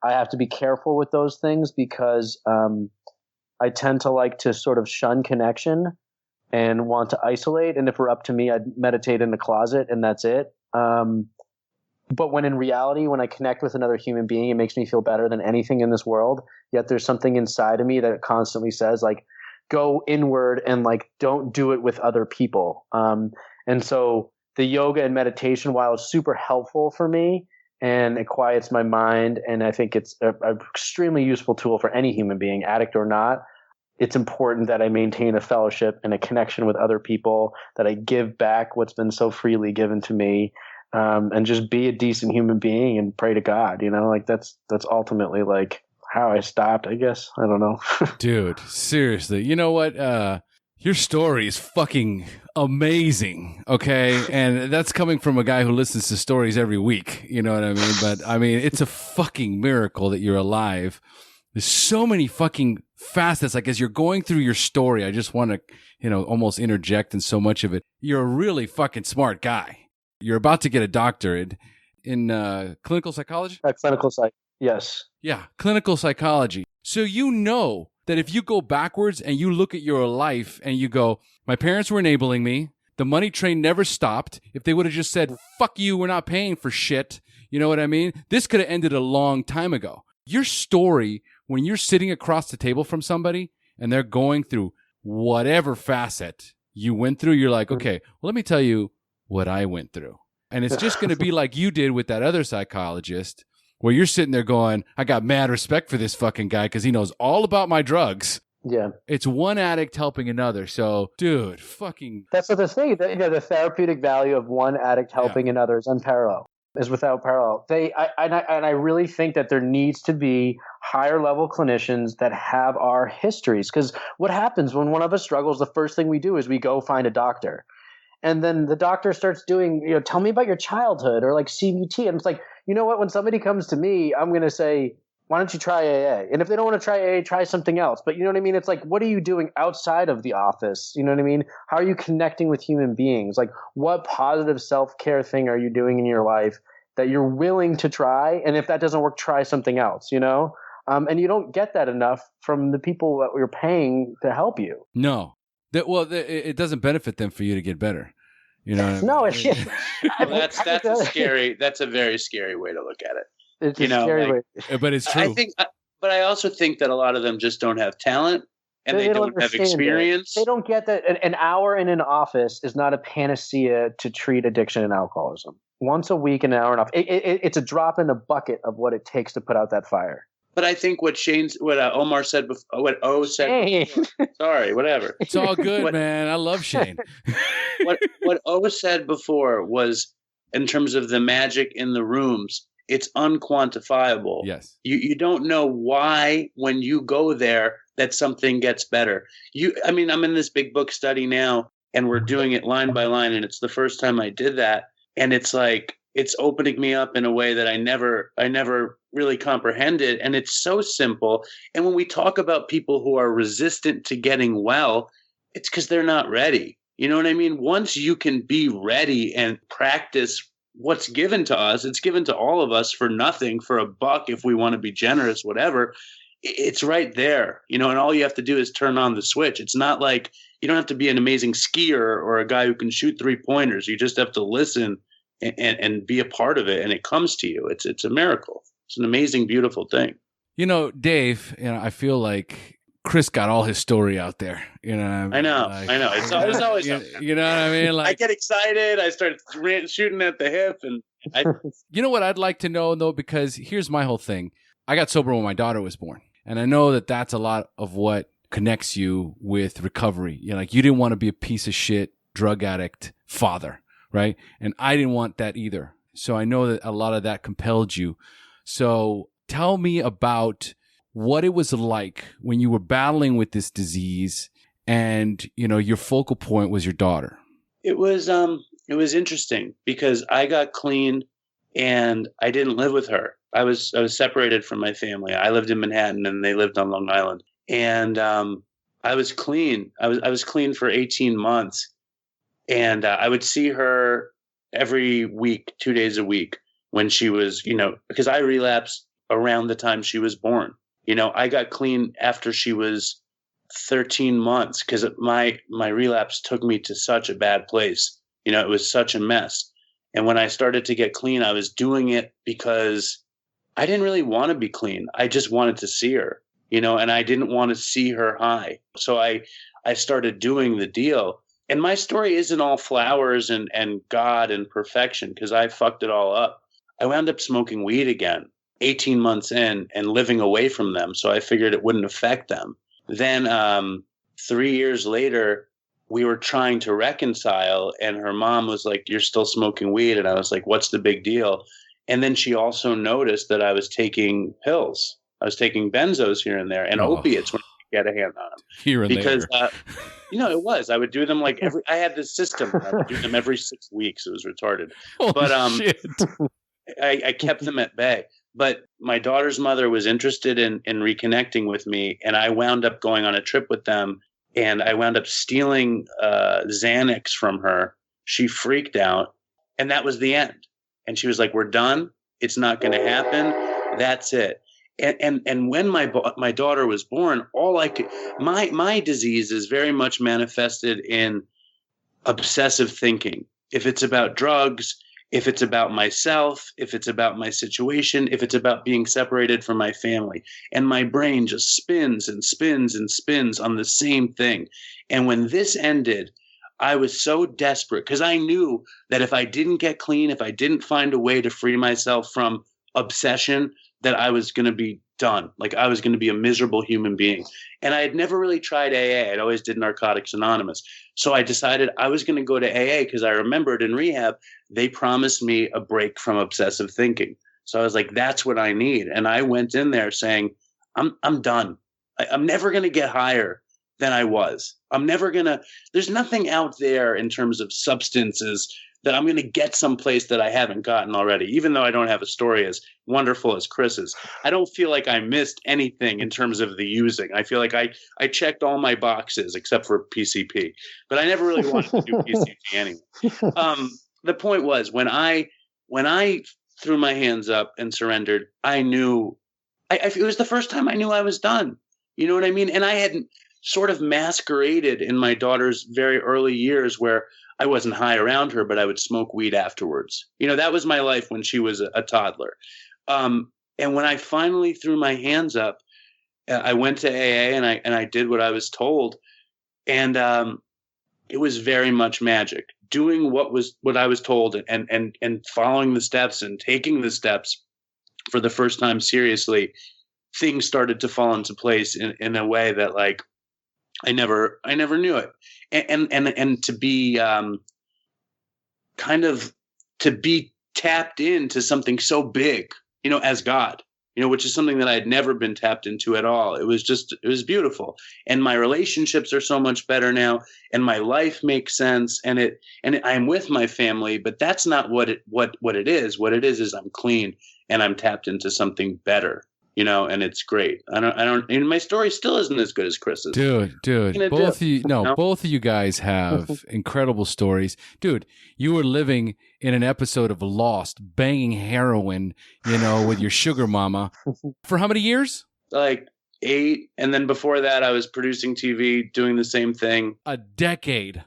I have to be careful with those things because I tend to like to sort of shun connection and want to isolate. And if it were up to me, I'd meditate in the closet and that's it. But when in reality, when I connect with another human being, it makes me feel better than anything in this world. Yet there's something inside of me that constantly says, like, go inward and don't do it with other people. And so the yoga and meditation, while it's super helpful for me and it quiets my mind, and I think it's an extremely useful tool for any human being, addict or not, it's important that I maintain a fellowship and a connection with other people, that I give back what's been so freely given to me, and just be a decent human being and pray to God. That's ultimately how I stopped, I guess. I don't know. Dude, seriously. You know what? Your story is fucking amazing, okay? And that's coming from a guy who listens to stories every week, you know what I mean? But, I mean, it's a fucking miracle that you're alive. There's so many fucking facets. As you're going through your story, I just want to, almost interject in so much of it. You're a really fucking smart guy. You're about to get a doctorate in clinical psychology? Clinical psych, yes. Yeah, clinical psychology. So you know that if you go backwards and you look at your life and you go, my parents were enabling me, the money train never stopped. If they would have just said, fuck you, we're not paying for shit, you know what I mean? This could have ended a long time ago. Your story, when you're sitting across the table from somebody and they're going through whatever facet you went through, you're like, okay, well, let me tell you what I went through. And it's just going to be like you did with that other psychologist, where you're sitting there going, I got mad respect for this fucking guy because he knows all about my drugs. Yeah. It's one addict helping another. So, dude, fucking... That's the thing. The therapeutic value of one addict helping another is unparalleled, is without parallel. I really think that there needs to be higher level clinicians that have our histories. Because what happens when one of us struggles, the first thing we do is we go find a doctor. And then the doctor starts doing, tell me about your childhood or like CBT. And it's like, you know what? When somebody comes to me, I'm going to say, why don't you try AA? And if they don't want to try AA, try something else. But you know what I mean? It's like, what are you doing outside of the office? You know what I mean? How are you connecting with human beings? Like, what positive self-care thing are you doing in your life that you're willing to try? And if that doesn't work, try something else, And you don't get that enough from the people that you're paying to help you. No. It doesn't benefit them for you to get better. You know what I mean? No, that's a very scary way to look at it. It's a scary way. But it's true. But I also think that a lot of them just don't have talent and they don't have experience. They don't get that an hour in an office is not a panacea to treat addiction and alcoholism. Once a week, an hour and a half. It's a drop in the bucket of what it takes to put out that fire. But I think what Omar said before, what O said before, sorry, whatever. It's all good, man. I love Shane. what O said before was, in terms of the magic in the rooms, it's unquantifiable. Yes. You don't know why when you go there that something gets better. I'm in this big book study now and we're doing it line by line, and it's the first time I did that. And it's like, it's opening me up in a way that I never really comprehended. And it's so simple. And when we talk about people who are resistant to getting well, it's because they're not ready. You know what I mean? Once you can be ready and practice what's given to us, it's given to all of us for nothing, for $1 if we want to be generous, whatever. It's right there, and all you have to do is turn on the switch. It's not like you don't have to be an amazing skier or a guy who can shoot 3-pointers. You just have to listen and be a part of it, and it comes to you. It's a miracle. It's an amazing, beautiful thing. Dave, I feel like Chris got all his story out there. You know what I mean? I know. It's always you know what I mean? Like, I get excited. I start shooting at the hip. And you know what I'd like to know, though, because here's my whole thing. I got sober when my daughter was born. And I know that that's a lot of what connects you with recovery. You didn't want to be a piece of shit, drug addict father, right? And I didn't want that either. So I know that a lot of that compelled you. So tell me about what it was like when you were battling with this disease and, your focal point was your daughter. It was interesting because I got clean and I didn't live with her. I was separated from my family. I lived in Manhattan and they lived on Long Island. And I was clean. I was clean for 18 months. And I would see her every week, 2 days a week when she was, because I relapsed around the time she was born. I got clean after she was 13 months because my relapse took me to such a bad place. It was such a mess. And when I started to get clean, I was doing it because I didn't really want to be clean. I just wanted to see her, and I didn't want to see her high. So I started doing the deal. And my story isn't all flowers and God and perfection because I fucked it all up. I wound up smoking weed again 18 months in and living away from them. So I figured it wouldn't affect them. Then 3 years later, we were trying to reconcile and her mom was like, "You're still smoking weed." And I was like, "What's the big deal?" And then she also noticed that I was taking pills. I was taking benzos here and there and opiates when I could get a hand on them. Here and because, there. It was. I would do them like I had this system. I would do them every 6 weeks. It was retarded. Holy shit. I kept them at bay. But my daughter's mother was interested in reconnecting with me, and I wound up going on a trip with them, and I wound up stealing Xanax from her. She freaked out, and that was the end. And she was like, "We're done. It's not going to happen. That's it." And when my daughter was born, my disease is very much manifested in obsessive thinking. If it's about drugs, if it's about myself, if it's about my situation, if it's about being separated from my family, and my brain just spins and spins and spins on the same thing. And when this ended, I was so desperate because I knew that if I didn't get clean, if I didn't find a way to free myself from obsession, that I was going to be done. Like I was going to be a miserable human being. And I had never really tried AA. I'd always did Narcotics Anonymous. So I decided I was going to go to AA because I remembered in rehab, they promised me a break from obsessive thinking. So I was like, that's what I need. And I went in there saying, I'm done. I'm never going to get higher than I was. There's nothing out there in terms of substances that I'm going to get someplace that I haven't gotten already, even though I don't have a story as wonderful as Chris's. I don't feel like I missed anything in terms of the using. I feel like I checked all my boxes except for PCP, but I never really wanted to do PCP anyway. The point was when I threw my hands up and surrendered, I knew it was the first time I knew I was done. You know what I mean? And I hadn't sort of masqueraded in my daughter's very early years where I wasn't high around her, but I would smoke weed afterwards. You know, that was my life when she was a toddler. And when I finally threw my hands up, I went to AA and I did what I was told. And it was very much magic. Doing what I was told and following the steps and taking the steps for the first time seriously, things started to fall into place in a way that like I never knew it. And to be kind of to be tapped into something so big, you know, as God, you know, which is something that I had never been tapped into at all. It was beautiful. And my relationships are so much better now, and my life makes sense, and I'm with my family, but that's not what it is. What it is I'm clean and I'm tapped into something better. You know, and it's great. And my story still isn't as good as Chris's. Dude, both of you guys have incredible stories. Dude, you were living in an episode of Lost, banging heroin, you know, with your sugar mama for how many years? Like 8. And then before that, I was producing TV, doing the same thing. A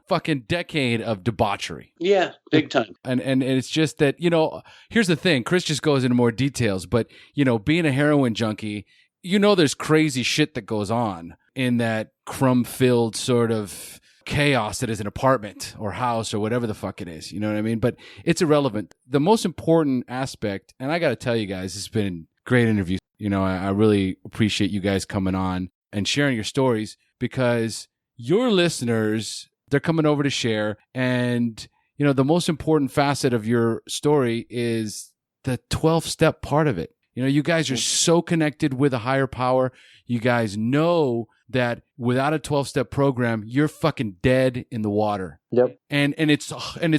fucking decade of debauchery. Yeah, big time. And it's just that, you know, here's the thing. Chris just goes into more details, but, you know, being a heroin junkie, you know, there's crazy shit that goes on in that crumb-filled sort of chaos that is an apartment or house or whatever the fuck it is. You know what I mean? But it's irrelevant. The most important aspect, and I got to tell you guys, it's been a great interview. You know, I really appreciate you guys coming on and sharing your stories, because your listeners, they're coming over to share. And, you know, the most important facet of your story is the 12-step part of it. You know, you guys are so connected with a higher power. You guys know that without a 12-step program, you're fucking dead in the water. Yep. And it's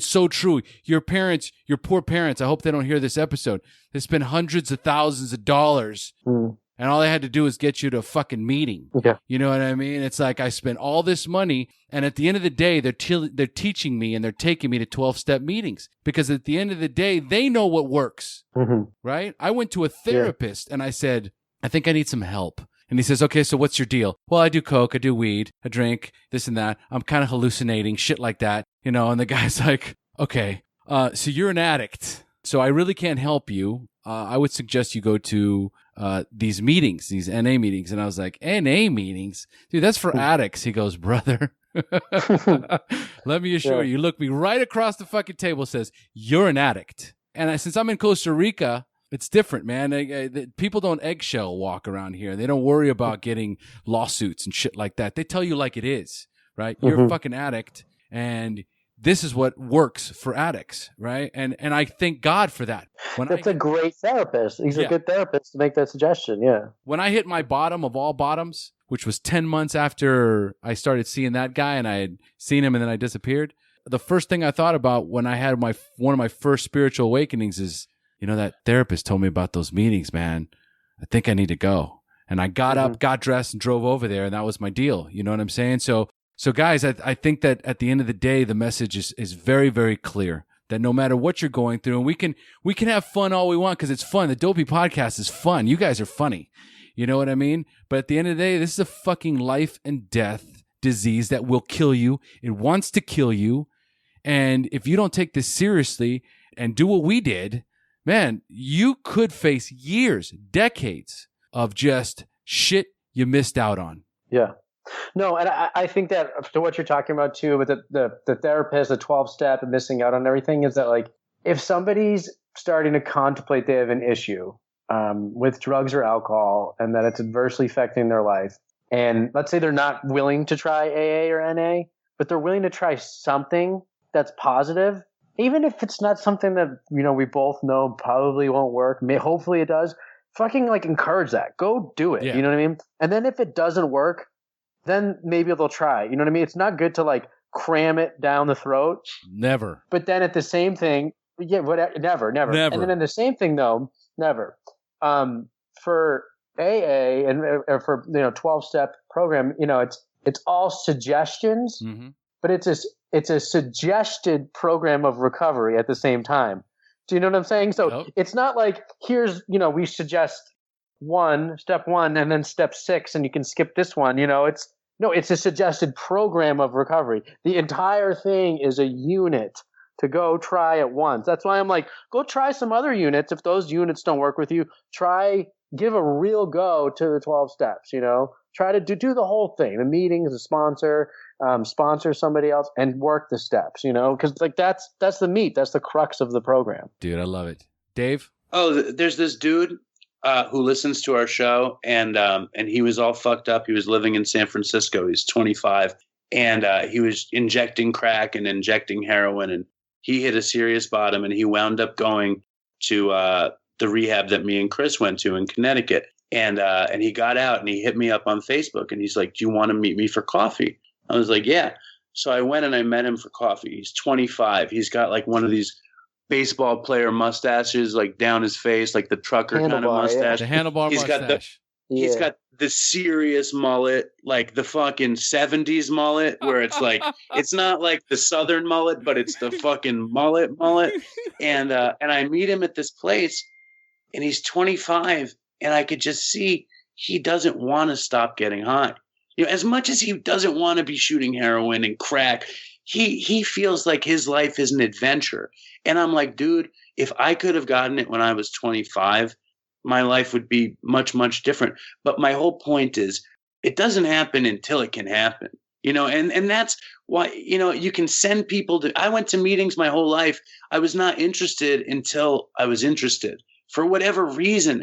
so true. Your parents, your poor parents, I hope they don't hear this episode. They spend hundreds of thousands of dollars, and all they had to do is get you to a fucking meeting. Yeah. You know what I mean? It's like I spent all this money, and at the end of the day, they're teaching me and they're taking me to 12-step meetings, because at the end of the day, they know what works, right? I went to a therapist and I said, I think I need some help. And he says, okay, so what's your deal? Well, I do coke, I do weed, I drink, this and that. I'm kind of hallucinating, shit like that, you know. And the guy's like, okay, so you're an addict, so I really can't help you. I would suggest you go to these meetings, these NA meetings. And I was like, NA meetings? Dude, that's for addicts. He goes, brother, let me assure you, look me right across the fucking table, says, you're an addict. And since I'm in Costa Rica, it's different, man. People don't eggshell walk around here. They don't worry about getting lawsuits and shit like that. They tell you like it is, right? You're a fucking addict, and this is what works for addicts, right? And I thank God for that. That's a great therapist. He's a good therapist to make that suggestion, yeah. When I hit my bottom of all bottoms, which was 10 months after I started seeing that guy, and I had seen him and then I disappeared, the first thing I thought about when I had one of my first spiritual awakenings is, you know, that therapist told me about those meetings, man. I think I need to go. And I got up, got dressed, and drove over there, and that was my deal. You know what I'm saying? So guys, I think that at the end of the day, the message is very, very clear, that no matter what you're going through, and we can have fun all we want, because it's fun. The Dopey Podcast is fun. You guys are funny. You know what I mean? But at the end of the day, this is a fucking life and death disease that will kill you. It wants to kill you. And if you don't take this seriously and do what we did, man, you could face years, decades of just shit you missed out on. Yeah. No, and I think that to what you're talking about too, with the therapist, the 12-step and missing out on everything, is that like if somebody's starting to contemplate they have an issue with drugs or alcohol and that it's adversely affecting their life, and let's say they're not willing to try AA or NA, but they're willing to try something that's positive, even if it's not something that, you know, we both know probably won't work, hopefully it does, fucking like encourage that. Go do it. Yeah. You know what I mean? And then if it doesn't work, then maybe they'll try. You know what I mean? It's not good to like cram it down the throat. Never. But then at the same thing, never. And then in the same thing though, never. For AA and for 12-step program, it's all suggestions, but it's a suggested program of recovery at the same time. Do you know what I'm saying? So It's not like here's we suggest step one, and then step 6, and you can skip this one. It's a suggested program of recovery. The entire thing is a unit to go try at once. That's why I'm like, go try some other units. If those units don't work with you, give a real go to the 12 steps, try to do the whole thing, the meetings, the sponsor somebody else and work the steps, because like that's the meat. That's the crux of the program. Dude, I love it. Dave? Oh, there's this dude who listens to our show and he was all fucked up. He was living in San Francisco. He's 25 and he was injecting crack and injecting heroin, and he hit a serious bottom, and he wound up going to the rehab that me and Chris went to in Connecticut. And he got out and he hit me up on Facebook and he's like, do you want to meet me for coffee? I was like, yeah. So I went and I met him for coffee. He's 25. He's got like one of these baseball player mustaches, like down his face, like the trucker kind of mustache. Yeah. The handlebar mustache. He's got the serious mullet, like the fucking 70s mullet, where it's like, it's not like the Southern mullet, but it's the fucking mullet. And I meet him at this place and he's 25 and I could just see he doesn't want to stop getting high. As much as he doesn't want to be shooting heroin and crack, he feels like his life is an adventure. And I'm like, dude, if I could have gotten it when I was 25, my life would be much, much different. But my whole point is it doesn't happen until it can happen, and that's why, you can send people I went to meetings my whole life. I was not interested until I was interested for whatever reason.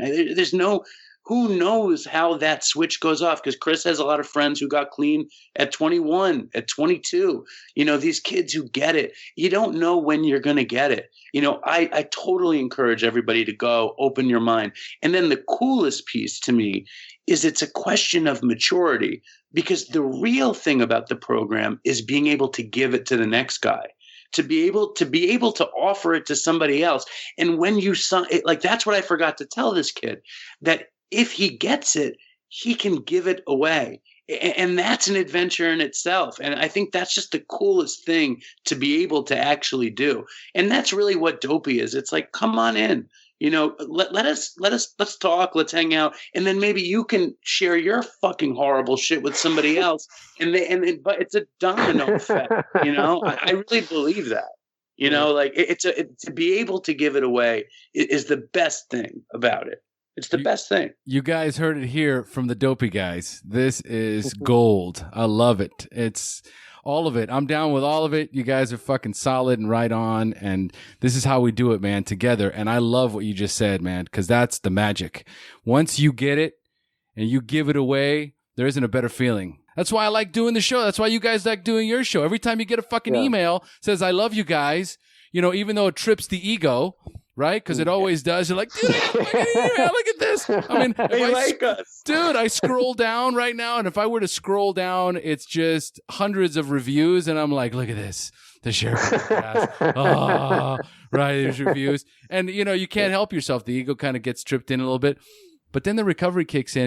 Who knows how that switch goes off? Because Chris has a lot of friends who got clean at 21, at 22. These kids who get it. You don't know when you're going to get it. I totally encourage everybody to go open your mind. And then the coolest piece to me is it's a question of maturity, because the real thing about the program is being able to give it to the next guy. To be able to offer it to somebody else. And when you saw it, like, that's what I forgot to tell this kid, that if he gets it, he can give it away. And that's an adventure in itself. And I think that's just the coolest thing to be able to actually do. And that's really what Dopey is. It's like, come on in, let's talk, let's hang out. And then maybe you can share your fucking horrible shit with somebody else. But it's a domino effect, I really believe that, to be able to give it away is the best thing about it. It's the best thing. You guys heard it here from the Dopey guys. This is gold. I love it. It's all of it. I'm down with all of it. You guys are fucking solid and right on. And this is how we do it, man, together. And I love what you just said, man, because that's the magic. Once you get it and you give it away, there isn't a better feeling. That's why I like doing the show. That's why you guys like doing your show. Every time you get a fucking email says, I love you guys, even though it trips the ego, right? Because it always does. You're like, dude, I got a fucking email. Look at this. I mean, they like us. Dude, I scroll down right now, and if I were to scroll down, it's just hundreds of reviews, and I'm like, look at this. The SHAIR Podcast. Oh, right, there's reviews. And, you can't help yourself. The ego kind of gets tripped in a little bit. But then the recovery kicks in,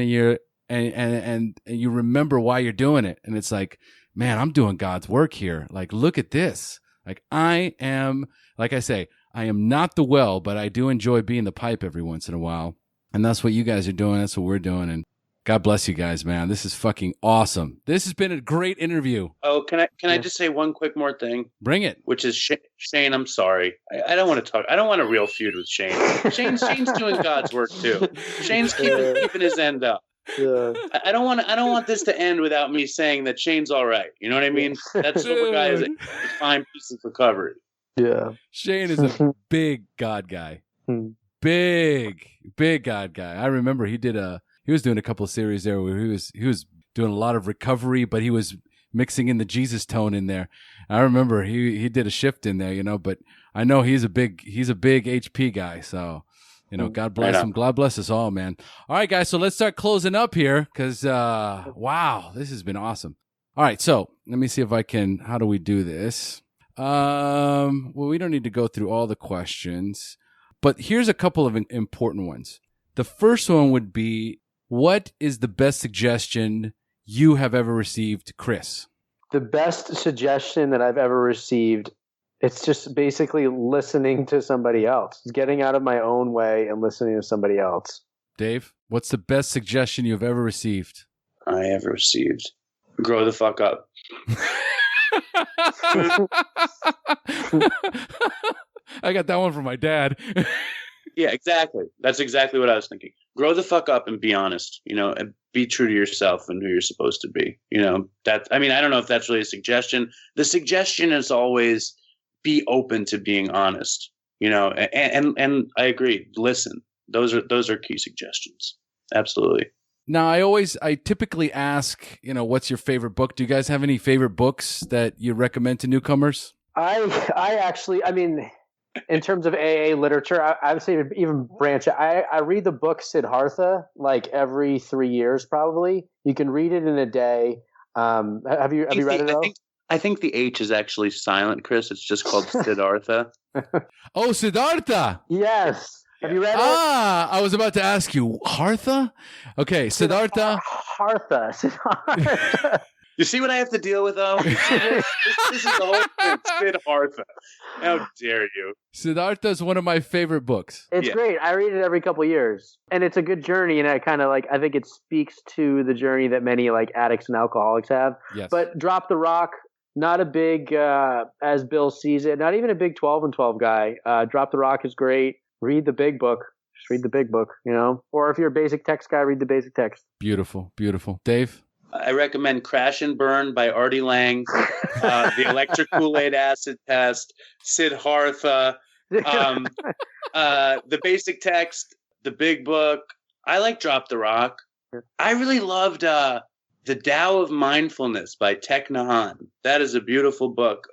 and you remember why you're doing it. And it's like, man, I'm doing God's work here. Like, look at this. Like, I am, like I say, I am not the well, but I do enjoy being the pipe every once in a while. And that's what you guys are doing. That's what we're doing. And God bless you guys, man. This is fucking awesome. This has been a great interview. Oh, can I just say one quick more thing? Bring it. Which is Shane, I'm sorry. I don't want to talk. I don't want a real feud with Shane. Shane's doing God's work too. Shane's keeping his end up. Yeah. I don't want this to end without me saying that Shane's all right. You know what I mean? That super guy is a fine piece of recovery. Yeah. Shane is a big God guy. Big God guy. I remember he was doing a couple of series there where he was doing a lot of recovery, but he was mixing in the Jesus tone in there. I remember he did a shift in there, but I know he's a big HP guy. So God bless him. God bless us all, man. All right, guys. So let's start closing up here because, wow, this has been awesome. All right. So let me see if I can, how do we do this? Well, we don't need to go through all the questions, but here's a couple of important ones. The first one would be, what is the best suggestion you have ever received, Chris? The best suggestion that I've ever received, it's just basically listening to somebody else. It's getting out of my own way and listening to somebody else. Dave, what's the best suggestion you've ever received? I ever received. Grow the fuck up. I got that one from my dad. Yeah, exactly. That's exactly what I was thinking. Grow the fuck up and be honest, and be true to yourself and who you're supposed to be. I don't know if that's really a suggestion. The suggestion is always be open to being honest, and I agree. Listen, those are key suggestions. Absolutely. Now, I typically ask, what's your favorite book? Do you guys have any favorite books that you recommend to newcomers? I actually, in terms of AA literature, I would say even branch. I read the book Siddhartha like every 3 years, probably. You can read it in a day. Have you read it though? I think the H is actually silent, Chris. It's just called Siddhartha. Oh, Siddhartha. Yes. Have you read it? I was about to ask you. Hartha? Okay, Siddhartha. Siddhartha. You see what I have to deal with, though? This is the whole thing. Siddhartha. How dare you? Siddhartha is one of my favorite books. It's great. I read it every couple of years. And it's a good journey. And I think it speaks to the journey that many addicts and alcoholics have. Yes. But Drop the Rock, not a big, as Bill sees it, not even a big 12 and 12 guy. Drop the Rock is great. Read the big book. Just read the big book, Or if you're a basic text guy, read the basic text. Beautiful, beautiful. Dave? I recommend Crash and Burn by Artie Lang, The Electric Kool-Aid Acid Test, Siddhartha, The Basic Text, The Big Book. I like Drop the Rock. I really loved The Tao of Mindfulness by Thich Nhat Hanh. That is a beautiful book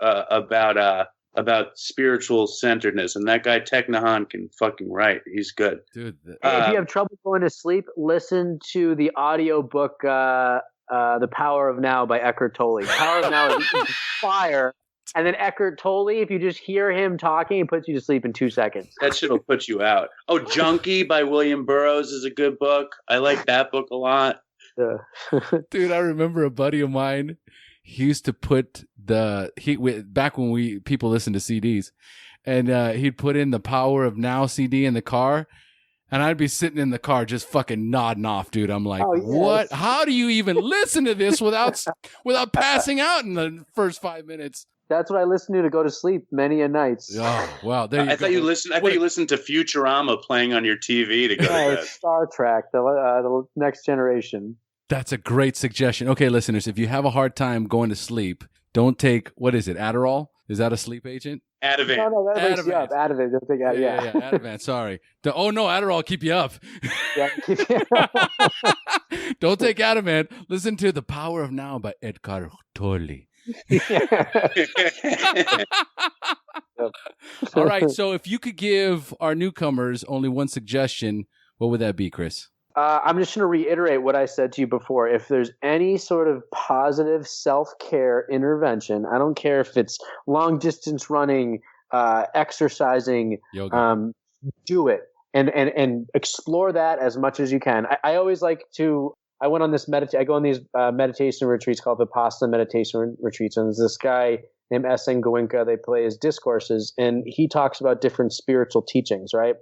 about spiritual centeredness, and that guy Thich Nhat Hanh can fucking write. He's good. Dude. If you have trouble going to sleep, listen to the audio book The Power of Now by Eckhart Tolle. Power of Now is fire. And then Eckhart Tolle, if you just hear him talking, it puts you to sleep in 2 seconds. That shit will put you out. Oh, Junkie by William Burroughs is a good book. I like that book a lot. Dude, I remember a buddy of mine. He used to put back when people listened to CDs, and he'd put in the Power of Now CD in the car, and I'd be sitting in the car just fucking nodding off, dude. I'm like, what? How do you even listen to this without passing out in the first 5 minutes? That's what I listen to go to sleep many a nights. Oh, wow. There you I thought you listened to Futurama playing on your TV to go to bed. Star Trek, the next generation. That's a great suggestion. Okay, listeners, if you have a hard time going to sleep, don't take, what is it, Adderall? Is that a sleep agent? Ativan. No, that wakes you up. Ativan. Don't take Ativan. Yeah, Ativan. Sorry. Oh, no, Adderall will keep you up. Don't take Ativan. Listen to The Power of Now by Eckhart Tolle. All right, so if you could give our newcomers only one suggestion, what would that be, Chris? I'm just going to reiterate what I said to you before. If there's any sort of positive self-care intervention, I don't care if it's long distance running, exercising, yoga. Do it and explore that as much as you can. I always like to. I went on this I go on these meditation retreats called Vipassana meditation retreats, and there's this guy named S.N. Goenka. They play his discourses, and he talks about different spiritual teachings, right?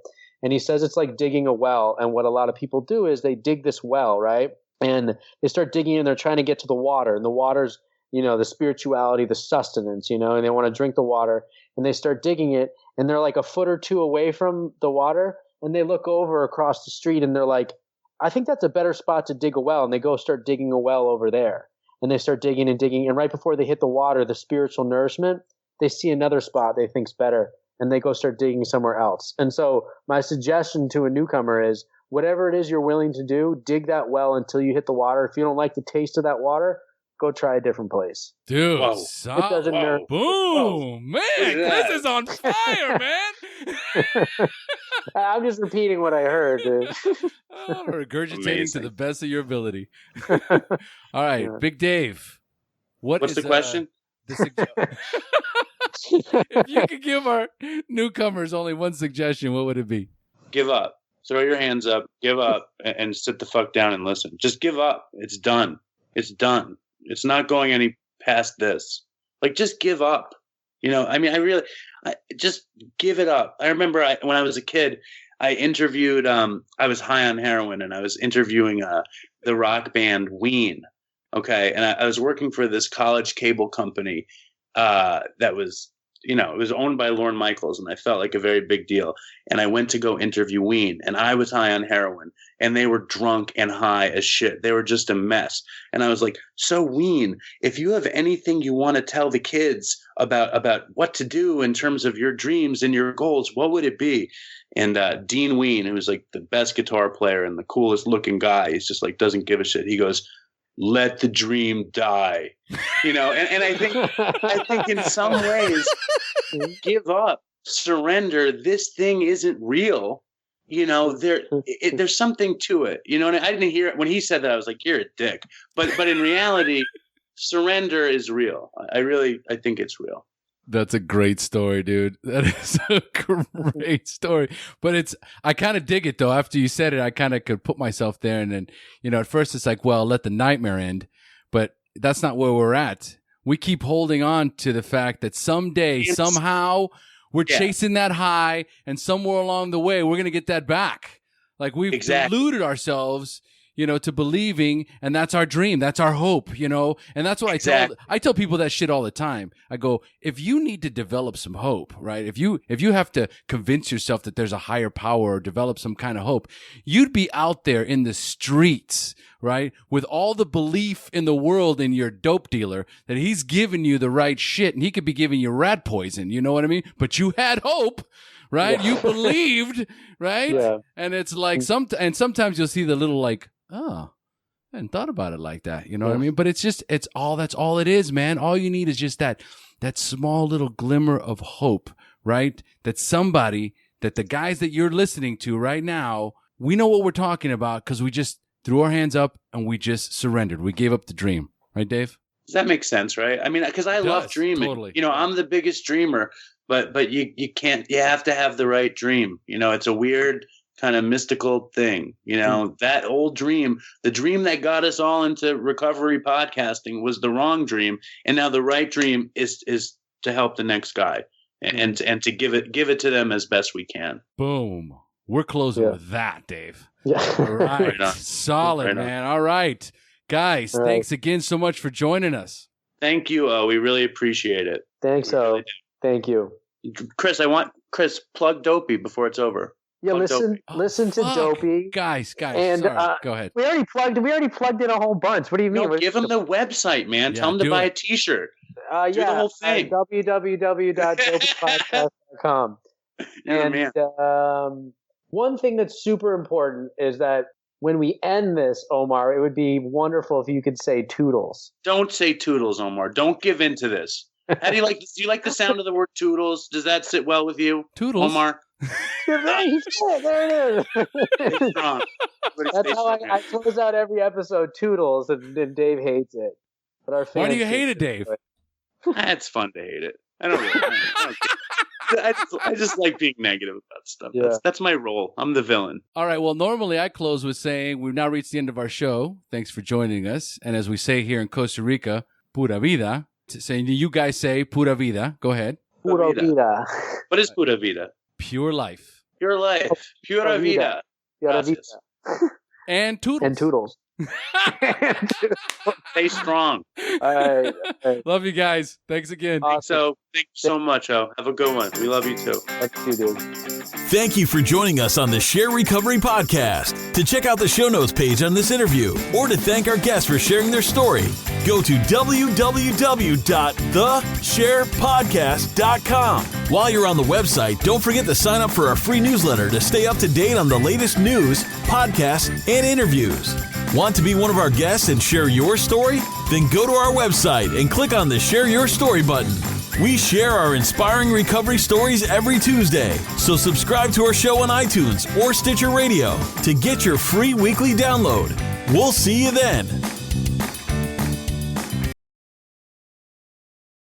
And he says it's like digging a well. And what a lot of people do is they dig this well, right? And they start digging and they're trying to get to the water. And the water's, the spirituality, the sustenance, and they want to drink the water. And they start digging it. And they're like a foot or two away from the water. And they look over across the street and they're like, I think that's a better spot to dig a well. And they go start digging a well over there. And they start digging and digging. And right before they hit the water, the spiritual nourishment, they see another spot they think's better. And they go start digging somewhere else. And so my suggestion to a newcomer is whatever it is you're willing to do, dig that well until you hit the water. If you don't like the taste of that water, go try a different place. Dude, it doesn't boom, man, Chris is on fire, man. I'm just repeating what I heard, dude. Regurgitating Amazing. to the best of your ability. All right, Big Dave. What's the question? If you could give our newcomers only one suggestion, what would it be? Give up. Throw your hands up. Give up and sit the fuck down and listen. Just give up. It's done. It's done. It's not going any past this. Like, just give up. I mean, just give it up. I remember when I was a kid, I interviewed, I was high on heroin, and I was interviewing the rock band Ween. Okay. And I was working for this college cable company that was, it was owned by Lorne Michaels, and I felt like a very big deal. And I went to go interview Ween, and I was high on heroin, and they were drunk and high as shit. They were just a mess. And I was like, so Ween, if you have anything you want to tell the kids about what to do in terms of your dreams and your goals, what would it be? And Dean Ween, who was like the best guitar player and the coolest looking guy, he's just like, doesn't give a shit. He goes, let the dream die, and I think in some ways, give up, surrender. This thing isn't real. There's something to it, and I didn't hear it when he said that. I was like, you're a dick. But in reality, surrender is real. I think it's real. That's a great story, dude. That is a great story. But I kind of dig it, though. After you said it, I kind of could put myself there. And then, at first it's like, well, let the nightmare end. But that's not where we're at. We keep holding on to the fact that someday, somehow, we're chasing that high. And somewhere along the way, we're going to get that back. Like, we've deluded ourselves, to believing, and that's our dream. That's our hope, and that's what I tell people that shit all the time. I go, if you need to develop some hope, right? If you have to convince yourself that there's a higher power or develop some kind of hope, you'd be out there in the streets, right? With all the belief in the world in your dope dealer that he's giving you the right shit, and he could be giving you rat poison, you know what I mean? But you had hope. Right? Yeah. You believed, right? Yeah. And it's like sometimes you'll see the little like, oh, I hadn't thought about it like that. You know what I mean? But that's all it is, man. All you need is just that small little glimmer of hope, right? That the guys that you're listening to right now, we know what we're talking about because we just threw our hands up and we just surrendered. We gave up the dream. Right, Dave? Does that make sense, right? I mean, because I love dreaming. Totally. I'm the biggest dreamer, but you have to have the right dream. It's a weird kind of mystical thing. That old dream, the dream that got us all into recovery podcasting was the wrong dream. And now the right dream is to help the next guy and to give it to them as best we can. Boom. We're closing with that, Dave. Yeah. All right. Solid, man. All right. Guys, thanks again so much for joining us. Thank you. We really appreciate it. Thanks, really. Thank you. Chris, plug Dopey before it's over. Yeah, listen to Dopey. Guys, and, sorry. Go ahead. We already plugged in a whole bunch. What do you mean? No, give them the website, man. Tell them to buy a t-shirt. Do the whole thing. www.dopeypodcast.com. And one thing that's super important is that when we end this, Omar, it would be wonderful if you could say toodles. Don't say toodles, Omar. Don't give in to this. How do you like? Do you like the sound of the word toodles? Does that sit well with you, Toodles, Omar? There it is. That's how I close out every episode. Toodles, and Dave hates it. But our why do you hate it, Dave? It's fun to hate it. I don't care. I just like being negative about stuff. Yeah. That's my role. I'm the villain. All right. Well, normally I close with saying we've now reached the end of our show. Thanks for joining us. And as we say here in Costa Rica, pura vida. Saying you guys say pura vida. Go ahead. Pura vida. What is pura vida? Pure life. Pure life. Pura vida. Pura vida. And toodles. And toodles. Stay strong. All right. Love you guys. Thanks again. Awesome. Thank you so much, Have a good one. We love you too. Love you, dude. Thank you for joining us on the SHAIR Recovery Podcast. To check out the show notes page on this interview or to thank our guests for sharing their story, go to www.theshairpodcast.com. While you're on the website, don't forget to sign up for our free newsletter to stay up to date on the latest news, podcasts, and interviews. Want to be one of our guests and share your story? Then go to our website and click on the Share Your Story button. We share our inspiring recovery stories every Tuesday, so subscribe to our show on iTunes or Stitcher Radio to get your free weekly download. We'll see you then.